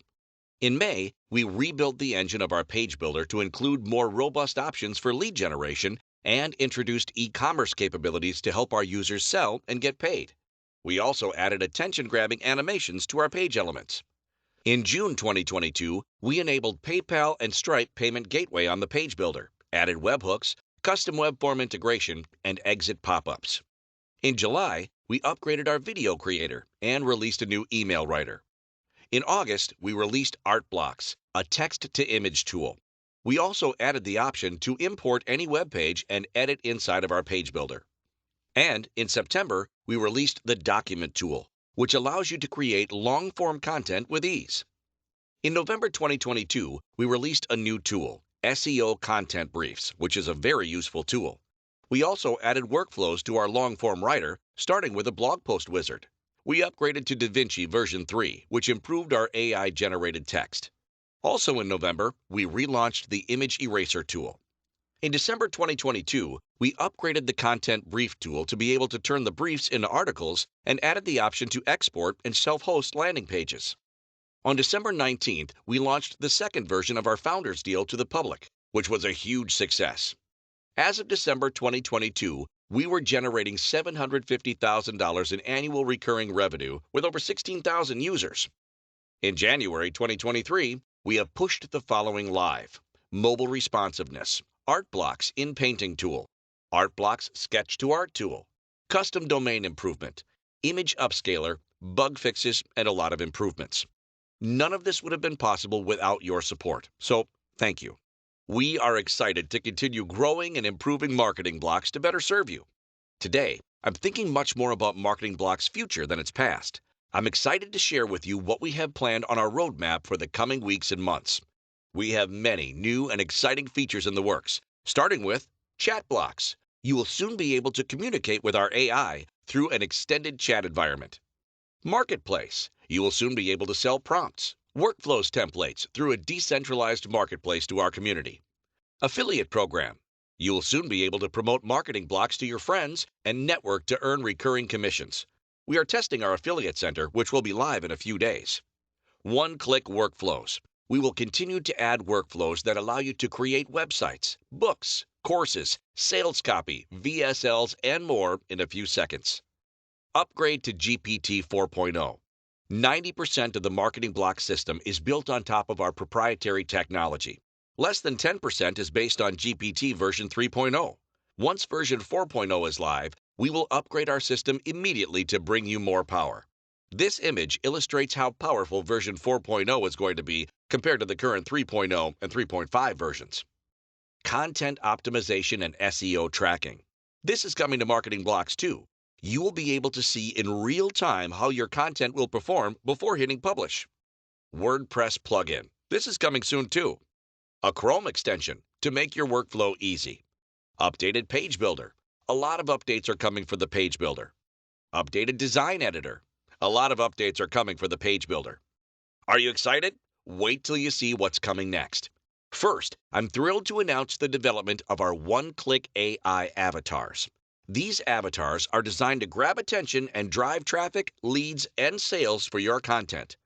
[SPEAKER 2] In May, we rebuilt the engine of our page builder to include more robust options for lead generation and introduced e-commerce capabilities to help our users sell and get paid. We also added attention-grabbing animations to our page elements. In June 2022, we enabled PayPal and Stripe payment gateway on the page builder, added webhooks, custom web form integration, and exit pop-ups. In July, we upgraded our video creator and released a new email writer. In August, we released Art Blocks, a text-to-image tool. We also added the option to import any web page and edit inside of our page builder. And in September, we released the Document tool, which allows you to create long-form content with ease. In November 2022, we released a new tool, SEO Content Briefs, which is a very useful tool. We also added workflows to our long-form writer, starting with a blog post wizard. We upgraded to DaVinci version 3, which improved our AI-generated text. Also in November, we relaunched the Image Eraser tool. In December 2022, we upgraded the Content Brief tool to be able to turn the briefs into articles and added the option to export and self-host landing pages. On December 19th, we launched the second version of our Founders Deal to the public, which was a huge success. As of December 2022, we were generating $750,000 in annual recurring revenue with over 16,000 users. In January 2023, we have pushed the following live: mobile responsiveness, Art Blocks in Painting tool, Art Blocks Sketch to Art tool, custom domain improvement, image upscaler, bug fixes, and a lot of improvements. None of this would have been possible without your support, so thank you. We are excited to continue growing and improving Marketing Blocks to better serve you. Today, I'm thinking much more about Marketing Blocks' future than its past. I'm excited to share with you what we have planned on our roadmap for the coming weeks and months. We have many new and exciting features in the works, starting with Chat Blocks. You will soon be able to communicate with our AI through an extended chat environment. Marketplace. You will soon be able to sell prompts, workflows templates through a decentralized marketplace to our community. Affiliate program. You will soon be able to promote Marketing Blocks to your friends and network to earn recurring commissions. We are testing our affiliate center, which will be live in a few days. One-click workflows. We will continue to add workflows that allow you to create websites, books, courses, sales copy, VSLs, and more in a few seconds. Upgrade to GPT 4.0. 90% of the Marketing Block system is built on top of our proprietary technology. Less than 10% is based on GPT version 3.0. Once version 4.0 is live, we will upgrade our system immediately to bring you more power. This image illustrates how powerful version 4.0 is going to be compared to the current 3.0 and 3.5 versions. Content optimization and SEO tracking. This is coming to Marketing Blocks too. You will be able to see in real time how your content will perform before hitting publish. WordPress plugin. This is coming soon too. A Chrome extension to make your workflow easy. Updated page builder. A lot of updates are coming for the page builder. Updated design editor. A lot of updates are coming for the page builder. Are you excited? Wait till you see what's coming next. First, I'm thrilled to announce the development of our one-click AI avatars. These avatars are designed to grab attention and drive traffic, leads, and sales for your content.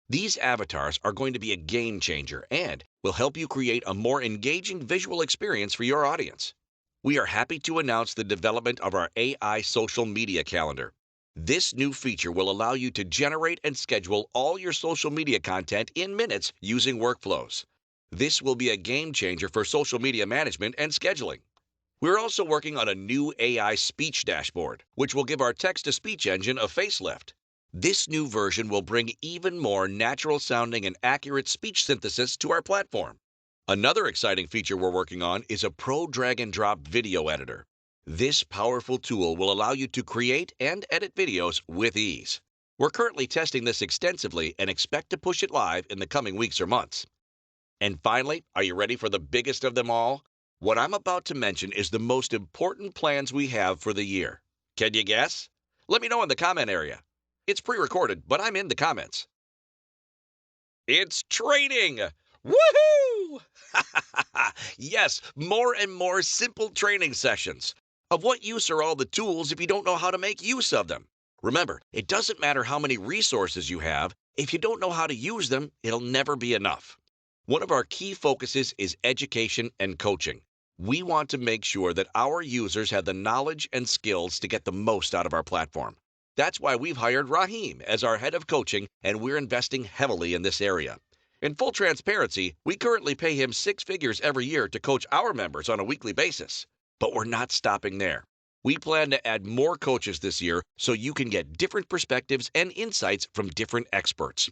[SPEAKER 2] These avatars are going to be a game changer and will help you create a more engaging visual experience for your audience. We are happy to announce the development of our AI social media calendar. This new feature will allow you to generate and schedule all your social media content in minutes using workflows. This will be a game changer for social media management and scheduling. We're also working on a new AI speech dashboard, which will give our text-to-speech engine a facelift. This new version will bring even more natural-sounding and accurate speech synthesis to our platform. Another exciting feature we're working on is a pro drag-and-drop video editor. This powerful tool will allow you to create and edit videos with ease. We're currently testing this extensively and expect to push it live in the coming weeks or months. And finally, are you ready for the biggest of them all? What I'm about to mention is the most important plans we have for the year. Can you guess? Let me know in the comment area. It's pre-recorded, but I'm in the comments. It's training! Woohoo! Yes, more and more simple training sessions. Of what use are all the tools if you don't know how to make use of them? Remember, it doesn't matter how many resources you have. If you don't know how to use them, it'll never be enough. One of our key focuses is education and coaching. We want to make sure that our users have the knowledge and skills to get the most out of our platform. That's why we've hired Raheem as our head of coaching, and we're investing heavily in this area. In full transparency, we currently pay him 6 figures every year to coach our members on a weekly basis. But we're not stopping there. We plan to add more coaches this year so you can get different perspectives and insights from different experts.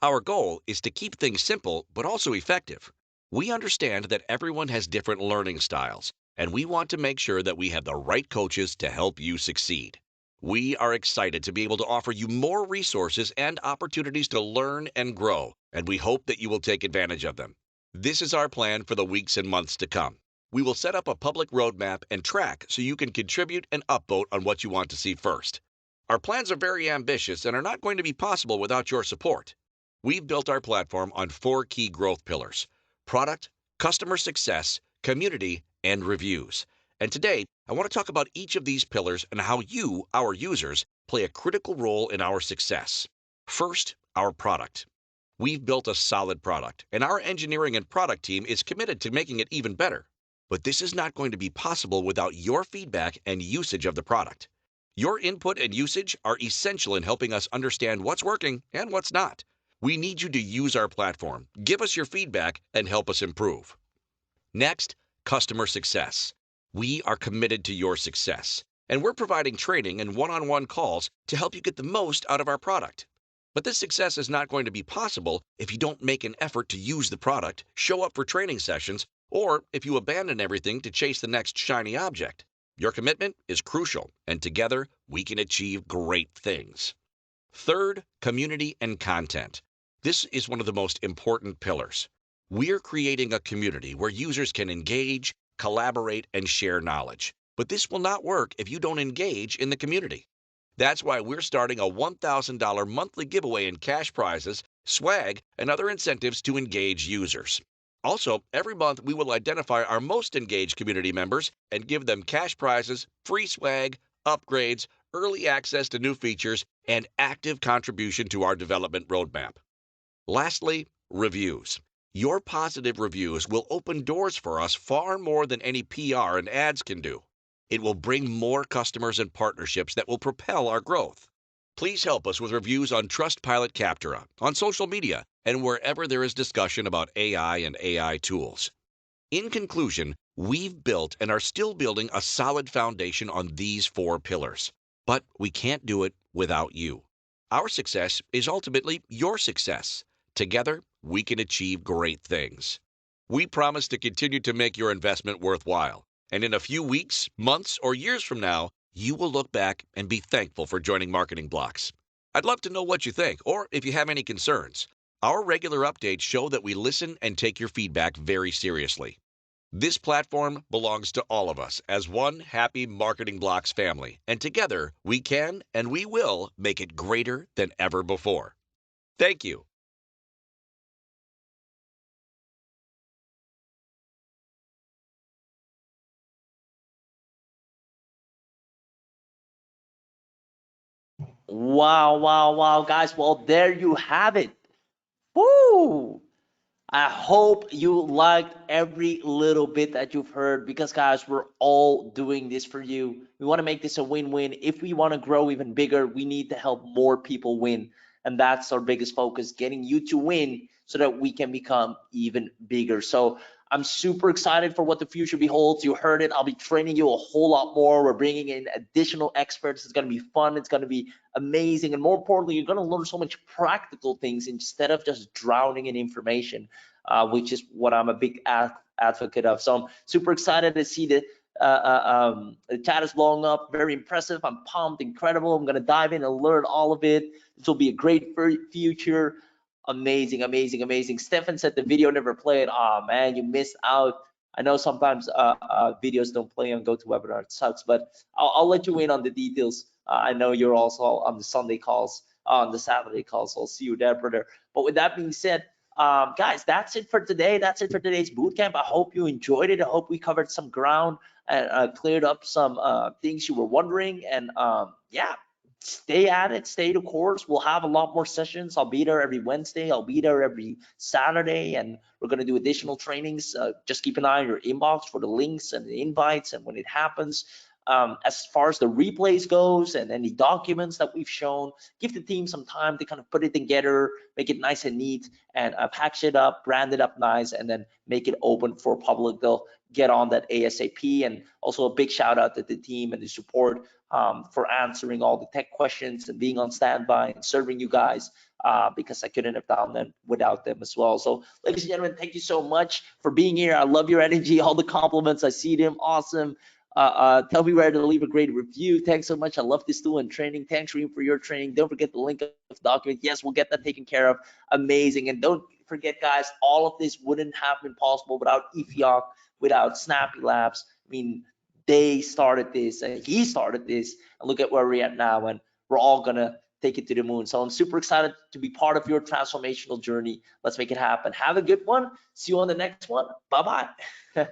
[SPEAKER 2] Our goal is to keep things simple but also effective. We understand that everyone has different learning styles, and we want to make sure that we have the right coaches to help you succeed. We are excited to be able to offer you more resources and opportunities to learn and grow, and we hope that you will take advantage of them. This is our plan for the weeks and months to come. We will set up a public roadmap and track so you can contribute and upvote on what you want to see first. Our plans are very ambitious and are not going to be possible without your support. We've built our platform on 4 key growth pillars: product, customer success, community, and reviews. And today, I want to talk about each of these pillars and how you, our users, play a critical role in our success. First, our product. We've built a solid product, and our engineering and product team is committed to making it even better. But this is not going to be possible without your feedback and usage of the product. Your input and usage are essential in helping us understand what's working and what's not. We need you to use our platform, give us your feedback, and help us improve. Next, customer success. We are committed to your success, and we're providing training and one-on-one calls to help you get the most out of our product. But this success is not going to be possible if you don't make an effort to use the product, show up for training sessions, or if you abandon everything to chase the next shiny object. Your commitment is crucial, and together we can achieve great things. Third, community and content. This is one of the most important pillars. We're creating a community where users can engage, collaborate, and share knowledge. But this will not work if you don't engage in the community. That's why we're starting a $1,000 monthly giveaway in cash prizes, swag, and other incentives to engage users. Also, every month we will identify our most engaged community members and give them cash prizes, free swag, upgrades, early access to new features, and active contribution to our development roadmap. Lastly, reviews. Your positive reviews will open doors for us far more than any PR and ads can do. It will bring more customers and partnerships that will propel our growth. Please help us with reviews on Trustpilot Captura, on social media, and wherever there is discussion about AI and AI tools. In conclusion, we've built and are still building a solid foundation on these 4 pillars. But we can't do it without you. Our success is ultimately your success. Together, we can achieve great things. We promise to continue to make your investment worthwhile. And in a few weeks, months, or years from now, you will look back and be thankful for joining Marketing Blocks. I'd love to know what you think, or if you have any concerns. Our regular updates show that we listen and take your feedback very seriously. This platform belongs to all of us as one happy Marketing Blocks family, and together we can and we will make it greater than ever before. Thank you.
[SPEAKER 1] Wow, wow, wow, guys. Well, there you have it. Woo! I hope you liked every little bit that you've heard because, guys, we're all doing this for you. We want to make this a win win. If we want to grow even bigger, we need to help more people win. And that's our biggest focus, getting you to win so that we can become even bigger. So I'm super excited for what the future beholds. You heard it. I'll be training you a whole lot more. We're bringing in additional experts. It's going to be fun. It's going to be amazing. And more importantly, you're going to learn so much practical things instead of just drowning in information, which is what I'm a big advocate of. So I'm super excited to see the chat is blowing up. Very impressive. I'm pumped. Incredible. I'm going to dive in and learn all of it. This will be a great future. Amazing, amazing, amazing. Stefan said the video never played. Oh man, you missed out. I know sometimes videos don't play on GoToWebinar. It sucks, but I'll let you in on the details. I know you're also on the Sunday calls, on the Saturday calls. So I'll see you there, brother. But with that being said, guys, that's it for today. That's it for today's bootcamp. I hope you enjoyed it. I hope we covered some ground and cleared up some things you were wondering. And yeah, stay at it, stay the course. We'll have a lot more sessions. I'll be there every Wednesday. I'll be there every Saturday, and we're going to do additional trainings. Just keep an eye on your inbox for the links and the invites and when it happens. As far as the replays goes and any documents that we've shown, give the team some time to kind of put it together, make it nice and neat, and package it up, brand it up nice, and then make it open for public. get on that ASAP. And also a big shout out to the team and the support for answering all the tech questions and being on standby and serving you guys, because I couldn't have done that without them as well. So, ladies and gentlemen, thank you so much for being here. I love your energy, all the compliments. I see them. Awesome. Tell me where to leave a great review. Thanks so much. I love this tool and training. Thanks, Reem, for your training. Don't forget the link of document. Yes, we'll get that taken care of. Amazing. And don't forget, guys, all of this wouldn't have been possible without Ifyok, without Snappy Labs. I mean, they started this and he started this, and look at where we're at now, and we're all gonna take it to the moon. So I'm super excited to be part of your transformational journey. Let's make it happen. Have a good one. See you on the next one. Bye bye.